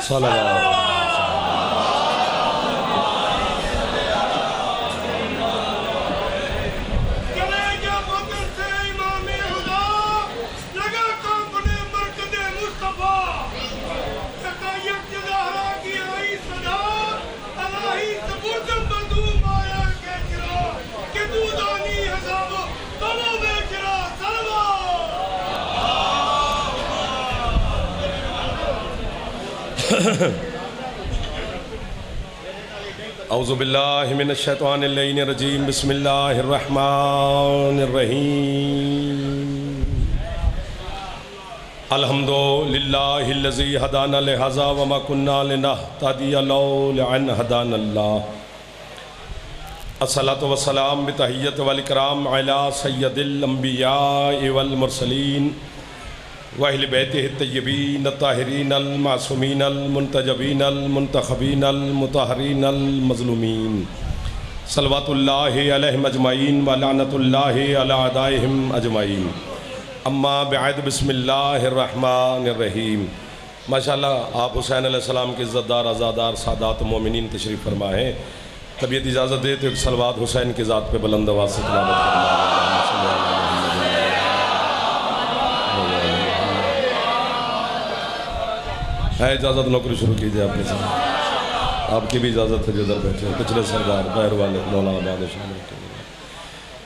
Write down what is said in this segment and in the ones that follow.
صلوات اعوذ باللہ من الشیطان اللعین الرجیم بسم اللہ الرحمن الرحیم الحمدللہ الذی ہدانا لہذا وما کننا لنہتدی لولا ان ہدانا اللہ الصلاۃ والسلام بتحیت والاکرام علی سید الانبیاء والمرسلین وَأَهْلِ بَيْتِهِ الطَّيِّبِينَ الطَّاهِرِينَ الْمَعْصُومِينَ الْمُنْتَجَبِينَ الْمُنْتَخَبِينَ الْمُطَهَّرِينَ الْمَظْلُومِينَ صلوات اللہ علیہم اجمعین ولعنت اللہ علی اعدائہم اجمعین اما بعد بسم اللہ الرحمن الرحیم۔ ماشاءاللہ آپ حسین علیہ السلام کے عزت دار عزادار سادات مومنین تشریف فرما ہیں۔ طبیعت اجازت دے تو ایک صلوات حسین کی ذات پہ بلند آواز سے تلاوت فرما۔ ہے اجازت نوکری شروع کیجئے آپ نے ساتھ، آپ کی بھی اجازت ہے جو ادھر بیٹھے ہیں پچھلے سردار غیر والے مولا آباد شامل کے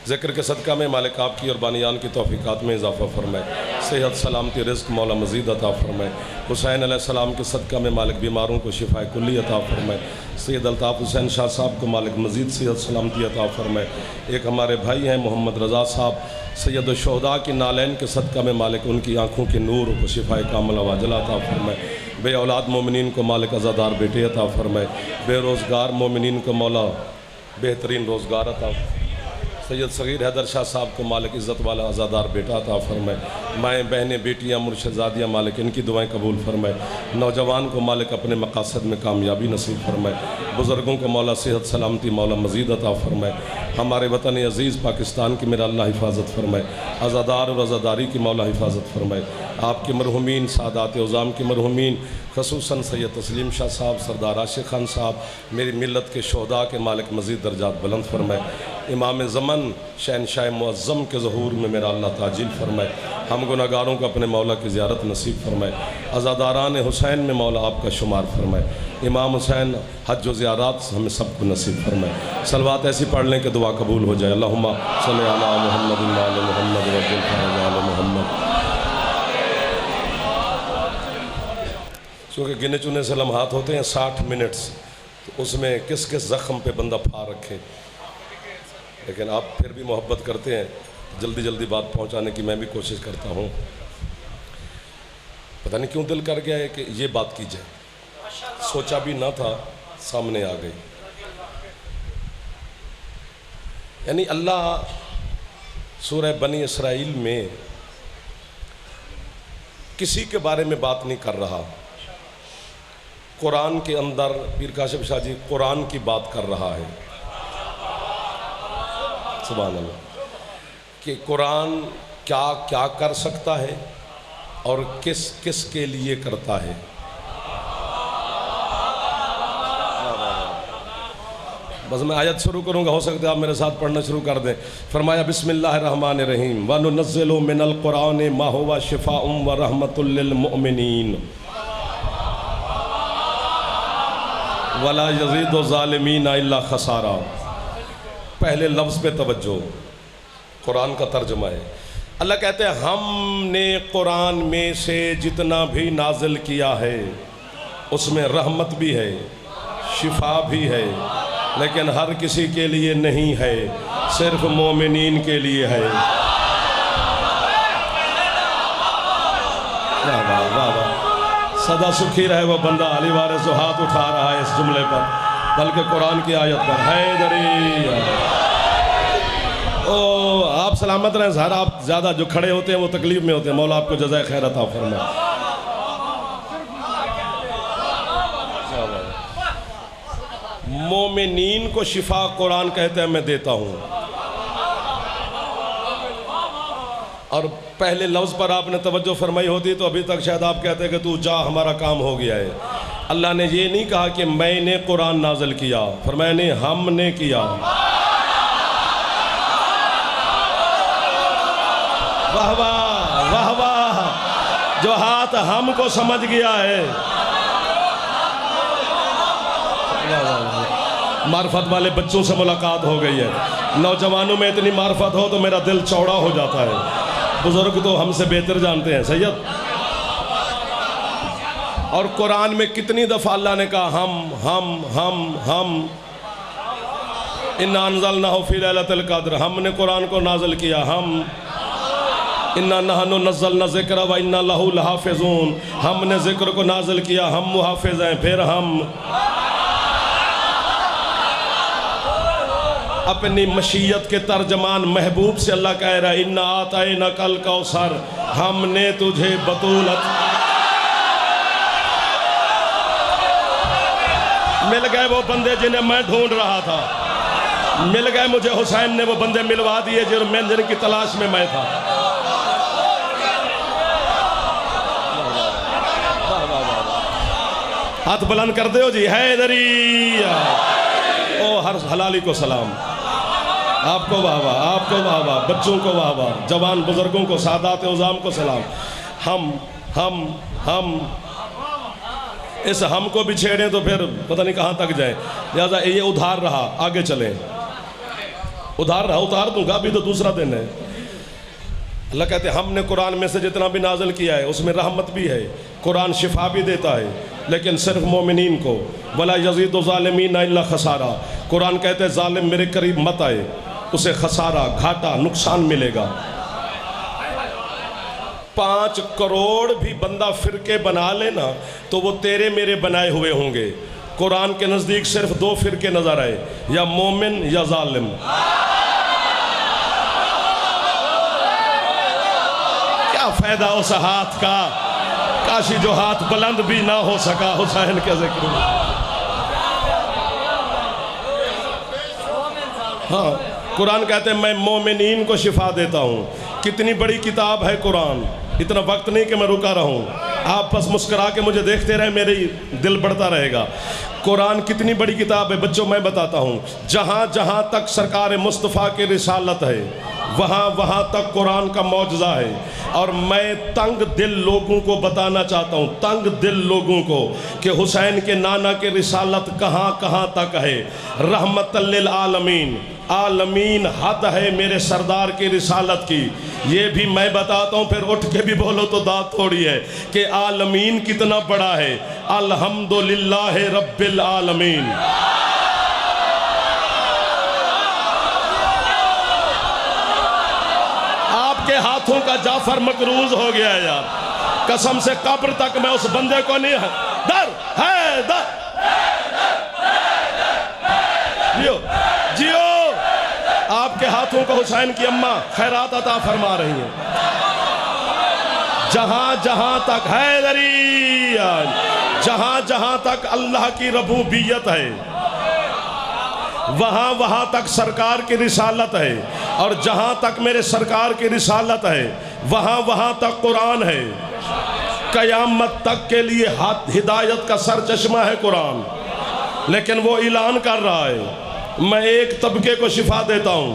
ذکر کے صدقہ میں مالک آپ کی اور بانیان کی توفیقات میں اضافہ فرمائے، صحت سلامتی رزق مولا مزید عطا فرمائے۔ حسین علیہ السلام کے صدقہ میں مالک بیماروں کو شفاء کلی عطا فرمائے، سید الطاف حسین شاہ صاحب کو مالک مزید صحت سلامتی عطا فرمائے۔ ایک ہمارے بھائی ہیں محمد رضا صاحب سید الشہداء کی نالین کے صدقہ میں مالک ان کی آنکھوں کے نور کو شفاء کامل واجلہ عطا فرمائے۔ بے اولاد مومنین کو مالک عزادار بیٹے عطا فرمائے، بے روزگار مومنین کو مولا بہترین روزگار عطا فرمائے۔ سید صغیر حیدر شاہ صاحب کو مالک عزت والا عزادار بیٹا عطا فرمائے، مائیں بہنیں بیٹیاں مرشدزادیاں مالک ان کی دعائیں قبول فرمائے، نوجوان کو مالک اپنے مقاصد میں کامیابی نصیب فرمائے، بزرگوں کو مولا صحت سلامتی مولا مزید عطا فرمائے، ہمارے وطن عزیز پاکستان کی میرا اللہ حفاظت فرمائے، عزادار اور عزاداری کی مولا حفاظت فرمائے، آپ کے مرحومین سادات عظام کے مرحومین خصوصاً سید تسلیم شاہ صاحب سردار عاشق خان صاحب میری ملت کے شہداء کے مالک مزید درجات بلند فرمائے، امام زمن شہنشاہ معظم کے ظہور میں میرا اللہ تعجیل فرمائے، ہم گناہگاروں کو اپنے مولا کی زیارت نصیب فرمائے، عزاداران حسین میں مولا آپ کا شمار فرمائے، امام حسین حج و زیارات ہمیں سب کو نصیب فرمائے۔ صلوات ایسی پڑھ لیں کہ دعا قبول ہو جائے۔ اللہم صلی علی محمد وعلی محمد وعجل فرج علی محمد۔ چونکہ گنے چنے سے لمحات ہوتے ہیں 60 منٹس، تو اس میں کس کس زخم پہ بندہ پھا رکھے، لیکن آپ پھر بھی محبت کرتے ہیں، جلدی جلدی بات پہنچانے کی میں بھی کوشش کرتا ہوں۔ پتہ نہیں کیوں دل کر گیا ہے کہ یہ بات کی جائے، سوچا بھی نہ تھا، سامنے آ گئی۔ یعنی اللہ سورہ بنی اسرائیل میں کسی کے بارے میں بات نہیں کر رہا، قرآن کے اندر پیر کاشف شاہ جی قرآن کی بات کر رہا ہے۔ سبحان اللہ، کہ قرآن کیا کیا کر سکتا ہے اور کس کس کے لیے کرتا ہے۔ بس میں آیت شروع کروں گا، ہو سکتا ہے آپ میرے ساتھ پڑھنا شروع کر دیں۔ فرمایا بسم اللہ الرحمن الرحیم وَنُنَزِّلُ مِنَ الْقُرْآنِ مَا هُوَ شِفَاءٌ وَرَحْمَةٌ لِّلْمُؤْمِنِينَ وَلَا يَزِيدُ الظَّالِمِينَ إِلَّا خَسَارًا۔ پہلے لفظ پہ توجہ، قرآن کا ترجمہ ہے۔ اللہ کہتے ہیں ہم نے قرآن میں سے جتنا بھی نازل کیا ہے اس میں رحمت بھی ہے، شفا بھی ہے، لیکن ہر کسی کے لیے نہیں ہے، صرف مومنین کے لیے ہے۔ سدا سکھی رہے وہ بندہ علی وارث جو ہاتھ اٹھا رہا ہے اس جملے پر، بلکہ قرآن کی آیت پر۔ حیدری آپ سلامت رہیں، ظاہر آپ زیادہ جو کھڑے ہوتے ہیں وہ تکلیف میں ہوتے ہیں، مولا آپ کو جزائے خیر عطا فرمائے۔ مومنین کو شفا قرآن کہتے ہیں میں دیتا ہوں، اور پہلے لفظ پر آپ نے توجہ فرمائی ہوتی تو ابھی تک شاید آپ کہتے ہیں کہ تو جا ہمارا کام ہو گیا ہے، اللہ نے یہ نہیں کہا کہ میں نے قرآن نازل کیا، فرمایا نے ہم نے کیا۔ واہ واہ واہ واہ، جو ہاتھ ہم کو سمجھ گیا ہے۔ معرفت والے بچوں سے ملاقات ہو گئی ہے، نوجوانوں میں اتنی معرفت ہو تو میرا دل چوڑا ہو جاتا ہے، بزرگ تو ہم سے بہتر جانتے ہیں سید۔ اور قرآن میں کتنی دفعہ اللہ نے کہا ہم اِنَّا أَنزَلْنَاهُ فِي لَيْلَةِ الْقَدْرِ، ہم نے قرآن کو نازل کیا، ہم اِنَّا نَحْنُ نَزَّلْنَا الذِّكْرَ وَإِنَّا لَهُ لَحَافِظُونَ، ہم نے ذکر کو نازل کیا، ہم محافظ ہیں۔ پھر ہم اپنی مشیت کے ترجمان محبوب سے اللہ کہہ رہا ہے اِنَّا أَعْطَيْنَاكَ الْكَوْثَرَ، ہم نے تجھے بطولت۔ مل گئے وہ بندے جنہیں میں ڈھونڈ رہا تھا، مل گئے مجھے حسین نے وہ بندے ملوا دیے جن کی تلاش میں میں تھا۔ ہاتھ بلند کر دے ہو جی، حیدری او ہر حلالی کو سلام، آپ کو واہ واہ، آپ کو واہ واہ، بچوں کو واہ واہ، جوان بزرگوں کو، سادات عظام کو سلام۔ ہم اس ہم کو بھی چھیڑیں تو پھر پتہ نہیں کہاں تک جائیں، لہذا یہ ادھار رہا، آگے چلیں، ادھار رہا، اتار دوں گا، ابھی تو دوسرا دن ہے۔ اللہ کہتے ہیں ہم نے قرآن میں سے جتنا بھی نازل کیا ہے اس میں رحمت بھی ہے، قرآن شفا بھی دیتا ہے، لیکن صرف مومنین کو۔ وَلَا يَزِيدُ الظَّالِمِينَ إِلَّا خَسَارًا، قرآن کہتے ہیں ظالم میرے قریب مت آئے، اسے خسارہ، گھاٹا، نقصان ملے گا۔ 5 کروڑ بھی بندہ فرقے بنا لینا تو وہ تیرے میرے بنائے ہوئے ہوں گے، قرآن کے نزدیک صرف 2 فرقے نظر آئے، یا مومن یا ظالم۔ کیا فائدہ اس ہاتھ کا، کاشی جو ہاتھ بلند بھی نہ ہو سکا حسین کے ذکر میں۔ ہاں قرآن کہتے ہیں میں مومنین کو شفا دیتا ہوں۔ کتنی بڑی کتاب ہے قرآن، اتنا وقت نہیں کہ میں رکا رہوں، آپ بس مسکرا کے مجھے دیکھتے رہیں، میری دل بڑھتا رہے گا۔ قرآن کتنی بڑی کتاب ہے بچوں، میں بتاتا ہوں، جہاں جہاں تک سرکار مصطفیٰ کی رسالت ہے وہاں تک قرآن کا معجزہ ہے۔ اور میں تنگ دل لوگوں کو بتانا چاہتا ہوں، تنگ دل لوگوں کو، کہ حسین کے نانا کی رسالت کہاں کہاں تک ہے۔ رحمت للعالمین، عالمین حد ہے میرے سردار کی رسالت کی۔ یہ بھی میں بتاتا ہوں، پھر اٹھ کے بھی بولو تو داد تھوڑی ہے کہ عالمین کتنا بڑا ہے۔ الحمدللہ رب العالمین۔ آپ کے ہاتھوں کا جعفر مقروض ہو گیا ہے یار، قسم سے قبر تک میں اس بندے کو نہیں جیو آپ کے ہاتھوں کو حسین کی اماں خیرات عطا فرما رہی ہیں۔ جہاں جہاں تک حیدری، جہاں جہاں تک اللہ کی ربوبیت ہے وہاں تک سرکار کی رسالت ہے، اور جہاں تک میرے سرکار کی رسالت ہے وہاں تک قرآن ہے۔ قیامت تک کے لیے ہدایت کا سر چشمہ ہے قرآن، لیکن وہ اعلان کر رہا ہے میں ایک طبقے کو شفا دیتا ہوں۔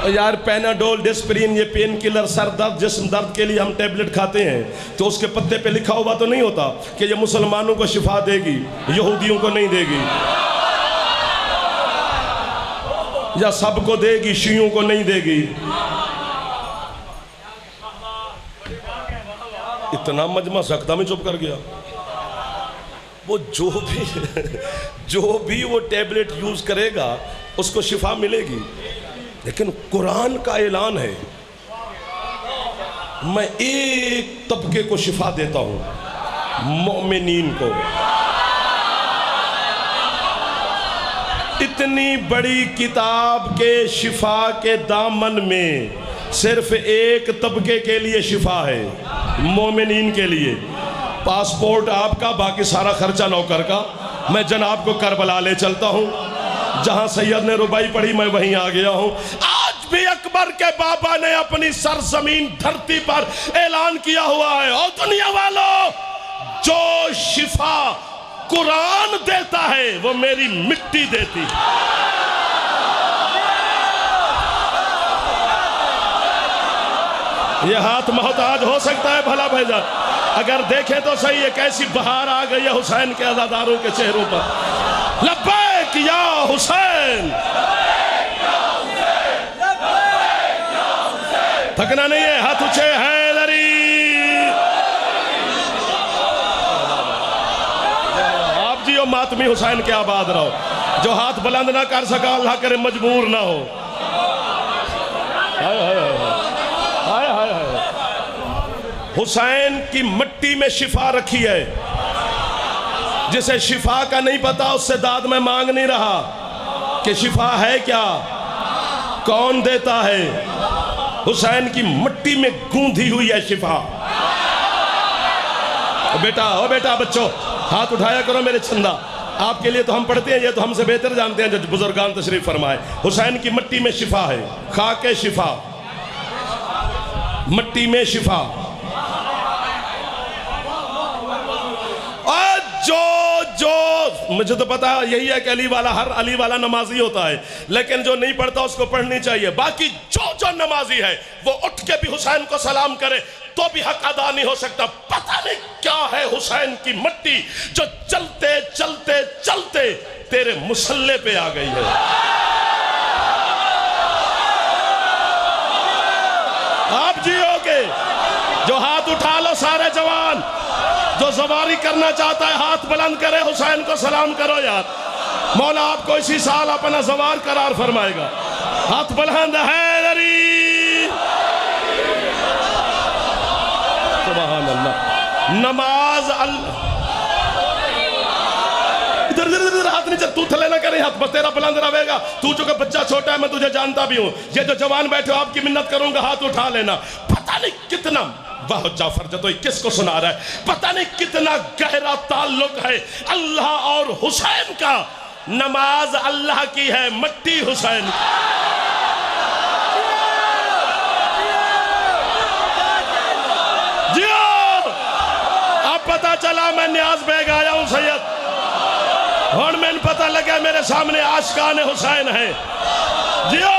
یار پیناڈول، ڈسپرین، یہ پین کلر، سر درد، جسم درد کے لیے ہم ٹیبلٹ کھاتے ہیں تو اس کے پتے پہ لکھا ہوا تو نہیں ہوتا کہ یہ مسلمانوں کو شفا دے گی، یہودیوں کو نہیں دے گی، یا سب کو دے گی، شیعوں کو نہیں دے گی۔ اتنا مجمع سکتہ میں چپ کر گیا۔ وہ جو بھی وہ ٹیبلٹ یوز کرے گا اس کو شفا ملے گی، لیکن قرآن کا اعلان ہے میں ایک طبقے کو شفا دیتا ہوں، مومنین کو۔ اتنی بڑی کتاب کے شفا کے دامن میں صرف ایک طبقے کے لیے شفا ہے، مومنین کے لیے۔ پاسپورٹ آپ کا، باقی سارا خرچہ نوکر کا۔ میں جناب کو کربلا لے چلتا ہوں، جہاں سید نے ربائی پڑھی میں وہیں آ گیا ہوں۔ آج بھی اکبر کے بابا نے اپنی سرزمین دھرتی پر اعلان کیا ہوا ہے، اور دنیا والوں، جو شفا قرآن دیتا ہے وہ میری مٹی دیتی ہے۔ یہ ہاتھ محتاج ہو سکتا ہے بھلا بھیجا، اگر دیکھیں تو صحیح ہے کیسی بہار آ گئی ہے حسین کے عزاداروں کے چہروں پر۔ لبیک یا حسین، تھکنا نہیں ہے، ہاتھ اونچے، حیدری۔ آپ جیو ماتمی حسین کے آباد رہو، جو ہاتھ بلند نہ کر سکا اللہ کرے مجبور نہ ہو۔ حسین کی مٹی میں شفا رکھی ہے، جسے شفا کا نہیں پتا اس سے داد میں مانگ نہیں رہا کہ شفا ہے کیا، کون دیتا ہے۔ حسین کی مٹی میں گوندھی ہوئی ہے شفا۔ بیٹا بچوں، ہاتھ اٹھایا کرو میرے چندہ، آپ کے لیے تو ہم پڑھتے ہیں، یہ تو ہم سے بہتر جانتے ہیں جو بزرگان تشریف فرمائے۔ حسین کی مٹی میں شفا ہے، خاک شفا، مٹی میں شفا۔ جو مجھے تو پتا یہی ہے کہ علی والا، ہر علی والا نمازی ہوتا ہے، لیکن جو نہیں پڑھتا اس کو پڑھنی چاہیے۔ باقی جو نمازی ہے وہ اٹھ کے بھی حسین کو سلام کرے تو بھی حق ادا نہیں ہو سکتا۔ پتہ نہیں کیا ہے حسین کی مٹی جو چلتے چلتے چلتے تیرے مصلے پہ آ گئی ہے۔ آپ جیو گے، جو ہاتھ اٹھا لو سارے جوان، جو زواری کرنا چاہتا ہے ہاتھ بلند کرے، حسین کو سلام کرو یار، مولا آپ کو اسی سال اپنا زوار قرار فرمائے گا۔ ہاتھ بلند، حیدری، سبحان اللہ۔ نماز اللہ، ادھر ہاتھ نہیں چل، تو تھلے نہ کریں ہاتھ، بس تیرا بلند رہے گا۔ تو چونکہ بچہ چھوٹا ہے میں تجھے جانتا بھی ہوں، یہ جو جوان بیٹھے ہو آپ کی منت کروں گا، ہاتھ اٹھا لینا۔ پتہ نہیں کتنا، واہ جعفر جتوئی کس کو سنا رہا ہے، پتہ نہیں کتنا گہرا تعلق ہے اللہ اور حسین کا۔ نماز اللہ کی ہے، مٹی حسین کی۔ جیو، اب پتہ چلا میں نیاز بیگ آیا ہوں سید، اور میں نے پتہ لگا میرے سامنے عاشقان حسین ہے۔ جیو،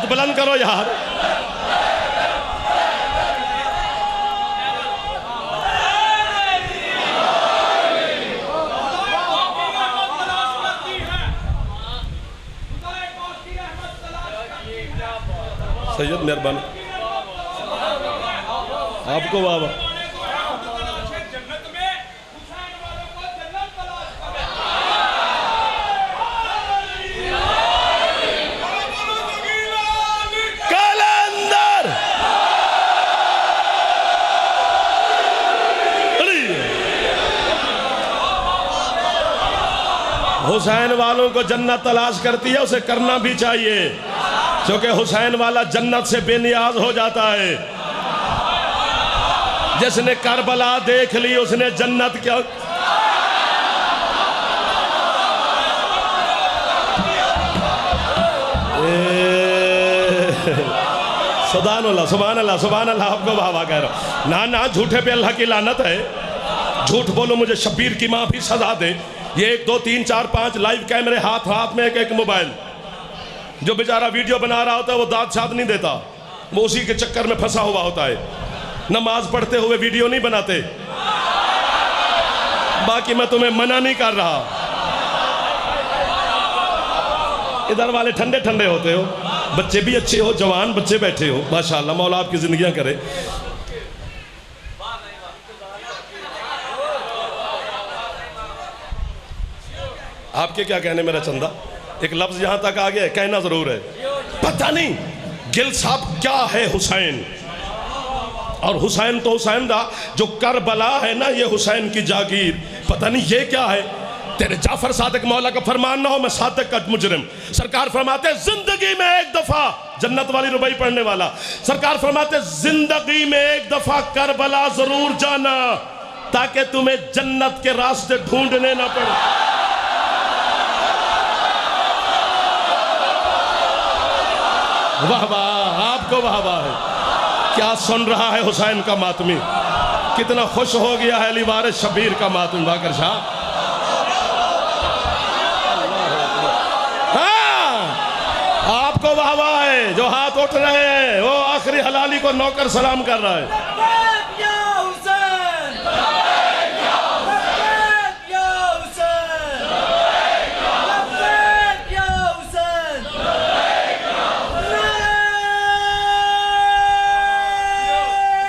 بلند کرو یار۔ سید مہربانی آپ کو بابا۔ حسین والوں کو جنت تلاش کرتی ہے، اسے کرنا بھی چاہیے، کیونکہ حسین والا جنت سے بے نیاز ہو جاتا ہے۔ جس نے کربلا دیکھ لی اس نے جنت کیا۔ سبحان اللہ، سبحان اللہ، سبحان اللہ، آپ کو بابا کہہ رہا ہوں۔ نہ جھوٹے پہ اللہ کی لعنت ہے، جھوٹ بولو مجھے شبیر کی ماں بھی سزا دے۔ یہ 1 2 3 4 5 لائیو کیمرے، ہاتھ میں ایک موبائل، جو بیچارہ ویڈیو بنا رہا ہوتا ہے وہ داد شاد نہیں دیتا، وہ اسی کے چکر میں پھنسا ہوا ہوتا ہے۔ نماز پڑھتے ہوئے ویڈیو نہیں بناتے۔ باقی میں تمہیں منع نہیں کر رہا، ادھر والے ٹھنڈے ٹھنڈے ہوتے ہو، بچے بھی اچھے ہو، جوان بچے بیٹھے ہو، ماشاءاللہ، مولا آپ کی زندگیاں کرے۔ آپ کے کیا کہنے میرا چندہ، ایک لفظ یہاں تک آ گیا ہے، کہنا ضرور ہے۔ پتہ نہیں گل صاحب کیا ہے حسین، اور حسین تو حسین رہا، جو کربلا ہے نا یہ حسین کی جاگیر، پتہ نہیں یہ کیا ہے۔ تیرے جعفر صادق مولا کا فرمان نہ ہو، میں صادق کا مجرم۔ سرکار فرماتے زندگی میں ایک دفعہ، جنت والی ربائی پڑھنے والا، سرکار فرماتے زندگی میں ایک دفعہ کربلا ضرور جانا، تاکہ تمہیں جنت کے راستے ڈھونڈنے نہ پڑے. واہ واہ، آپ کو واہ واہ ہے. کیا سن رہا ہے حسین کا ماتمی، کتنا خوش ہو گیا ہے علی وارث شبیر کا ماتمی. باقر شاہ آپ کو واہ واہ ہے. جو ہاتھ اٹھ رہے ہیں وہ آخری حلالی کو نوکر سلام کر رہا ہے.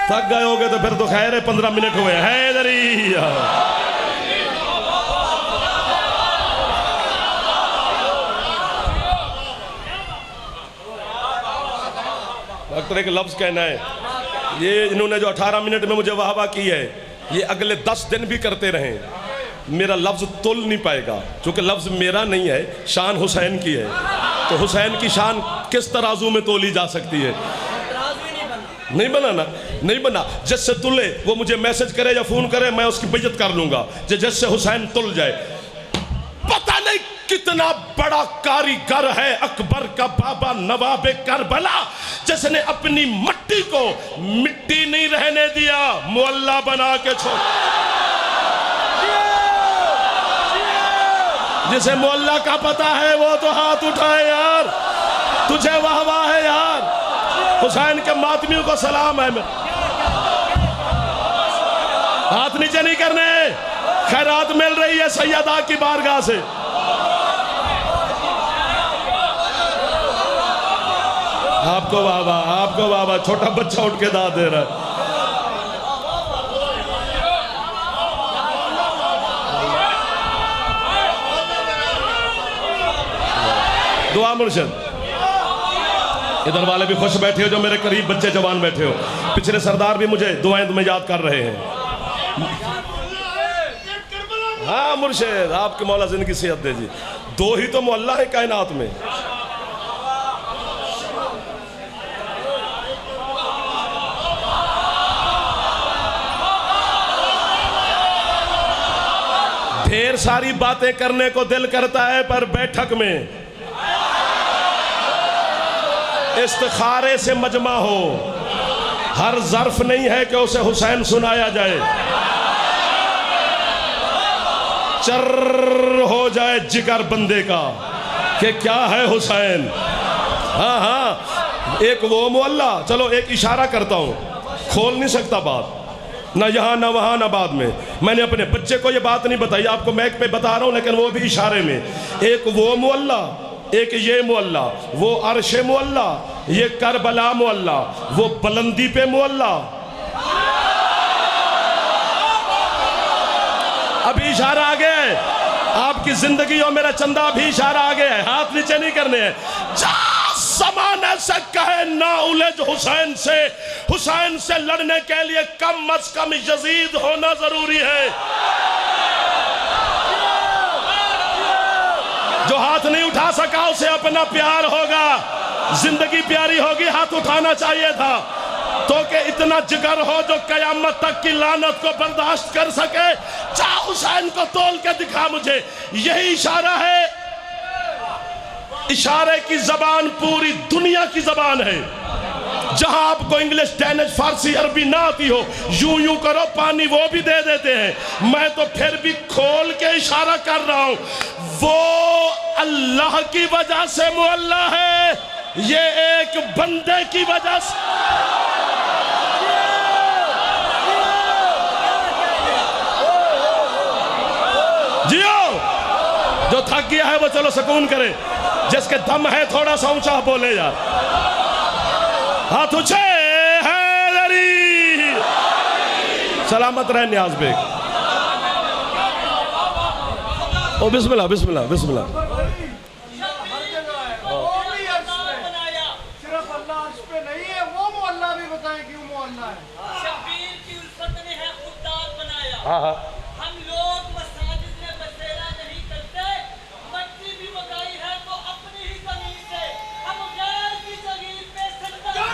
تھک گئے ہوگے تو پھر تو خیر ہے، 15 منٹ ہوئے. حیدری ڈاکٹر ایک لفظ کہنا ہے، یہ انہوں نے جو 18 منٹ میں مجھے واہ واہ کی ہے، یہ اگلے 10 دن بھی کرتے رہیں. میرا لفظ تول نہیں پائے گا، چونکہ لفظ میرا نہیں ہے، شان حسین کی ہے. تو حسین کی شان کس ترازو میں تولی جا سکتی ہے؟ نہیں بنا نا، نہیں بنا. جس سے تلے وہ مجھے میسج کرے یا فون کرے، میں اس کی بیعت کر لوں گا. جس سے حسین تل جائے. پتہ نہیں کتنا بڑا کاریگر ہے اکبر کا بابا نواب کربلا، جس نے اپنی مٹی کو مٹی نہیں رہنے دیا، معلّہ بنا کے چھوڑ. جسے معلّہ کا پتہ ہے وہ تو ہاتھ اٹھائے یار. تجھے واہ واہ ہے یار. حسین کے ماتمیوں کو سلام ہے. ہاتھ نیچے نہیں کرنے، خیرات مل رہی ہے سیدہ کی بارگاہ سے. آپ کو واہ واہ، آپ کو واہ واہ. چھوٹا بچہ اٹھ کے داد دے رہا ہے. دعا مرشد. ادھر والے بھی خوش بیٹھے ہو جو میرے قریب بچے جوان بیٹھے ہو. پچھلے سردار بھی مجھے دعائیں تمہیں یاد کر رہے ہیں. ہاں مرشد، آپ کے مولا زندگی صحت دے جی. 2 ہی تو معلّہ ہے کائنات میں. ڈھیر ساری باتیں کرنے کو دل کرتا ہے، پر بیٹھک میں استخارے سے مجمع ہو. ہر ظرف نہیں ہے کہ اسے حسین سنایا جائے. چر ہو جائے جگر بندے کا کہ کیا ہے حسین. ہاں ہاں، ایک وہ معلّہ. چلو ایک اشارہ کرتا ہوں، کھول نہیں سکتا بات، نہ یہاں نہ وہاں نہ بعد میں. میں نے اپنے بچے کو یہ بات نہیں بتائی، آپ کو میک پہ بتا رہا ہوں، لیکن وہ بھی اشارے میں. ایک وہ معلّہ، ایک یہ معلّہ. وہ عرش معلّہ، یہ کربلا معلّہ. وہ بلندی پہ معلّہ. ابھی اشارہ آگے ہے. آپ کی زندگی اور میرا چندہ ابھی اشارہ آگے ہے. ہاتھ نیچے نہیں کرنے ہیں. زمانے سے کہے نا الجھ حسین سے، حسین سے لڑنے کے لیے کم از کم یزید ہونا ضروری ہے. جو ہاتھ نہیں اٹھا سکا اسے اپنا پیار ہوگا، زندگی پیاری ہوگی. ہاتھ اٹھانا چاہیے تھا تو کہ اتنا جگر ہو جو قیامت تک کی لعنت کو برداشت کر سکے. چاہ حسین کو تول کے دکھا مجھے. یہی اشارہ ہے. اشارے کی زبان پوری دنیا کی زبان ہے. جہاں آپ کو انگلش، ڈینش، فارسی، عربی نہ آتی ہو، یوں یوں کرو، پانی وہ بھی دے دیتے ہیں. میں تو پھر بھی کھول کے اشارہ کر رہا ہوں. وہ اللہ کی وجہ سے معلّہ ہے، یہ ایک بندے کی وجہ سے. جیو، جو تھک گیا ہے وہ چلو سکون کرے. جس کے دم ہے تھوڑا سا اونچا بولے یار. ہاتھ اچھے. حیدری سلامت رہے نیاز بیگ. او بسم اللہ بسم اللہ بسم اللہ. صرف اللہ عرش پہ نہیں ہے، وہ معلّہ بھی بتائیں کیوں معلّہ ہے. شبیر کی الفت نے ہے خوددار بنایا. ہاں ہاں، ہم لوگ مساجد میں بسیرا نہیں کرتے، مٹی بھی بگائی ہے تو اپنی ہی زمین سے. ہم غیر کی زمین پہ سجدہ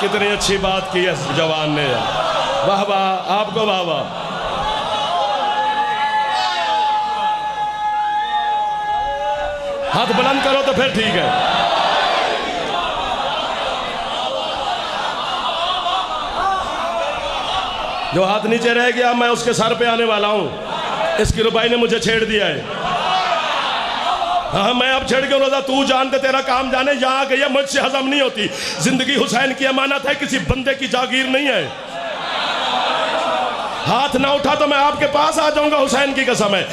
کتنی اچھی بات کی ہے اس جوان نے. واہ واہ آپ کو واہ واہ. ہاتھ بلند کرو تو پھر ٹھیک ہے. جو ہاتھ نیچے رہ گیا میں اس کے سر پہ آنے والا ہوں. اس کی روبائی نے مجھے چھیڑ دیا ہے. ہاں میں اب چھیڑ کے روزہ تو جانتے تیرا کام جانے. یہاں کہ یہ مجھ سے ہضم نہیں ہوتی. زندگی حسین کی امانت ہے, کسی بندے کی جاگیر نہیں ہے. ہاتھ نہ اٹھا تو میں آپ کے پاس آ جاؤں گا, حسین کی قسم ہے.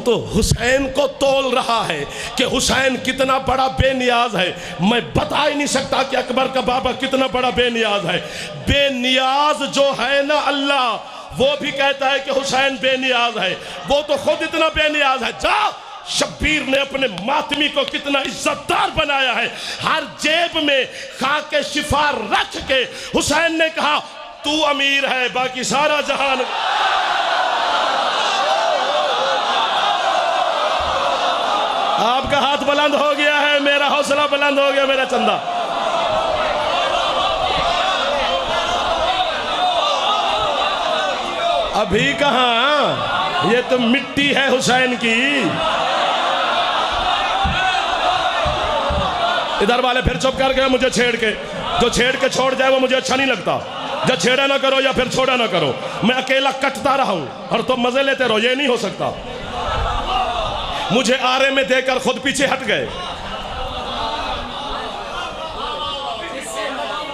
تو حسین کو تول رہا ہے کہ حسین کتنا بڑا بے نیاز ہے. میں بتا ہی نہیں سکتا کہ اکبر کا بابا کتنا بڑا بے نیاز ہے. بے نیاز جو ہے نا اللہ, وہ بھی کہتا ہے کہ حسین بے نیاز ہے. وہ تو خود اتنا بے نیاز ہے. جا, شبیر نے اپنے ماتمی کو کتنا عزت دار بنایا ہے. ہر جیب میں خاک شفا رکھ کے حسین نے کہا تو امیر ہے, باقی سارا جہان. آپ کا ہاتھ بلند ہو گیا ہے, میرا حوصلہ بلند ہو گیا, میرا چندہ. ابھی کہاں, یہ تو مٹی ہے حسین کی. ادھر والے پھر چپ کر گئے مجھے چھیڑ کے. جو چھیڑ کے چھوڑ جائے وہ مجھے اچھا نہیں لگتا. یا چھیڑا نہ کرو یا پھر چھوڑا نہ کرو. میں اکیلا کٹتا رہا ہوں اور تم مزے لیتے رہو, یہ نہیں ہو سکتا. مجھے آرے میں دے کر خود پیچھے ہٹ گئے.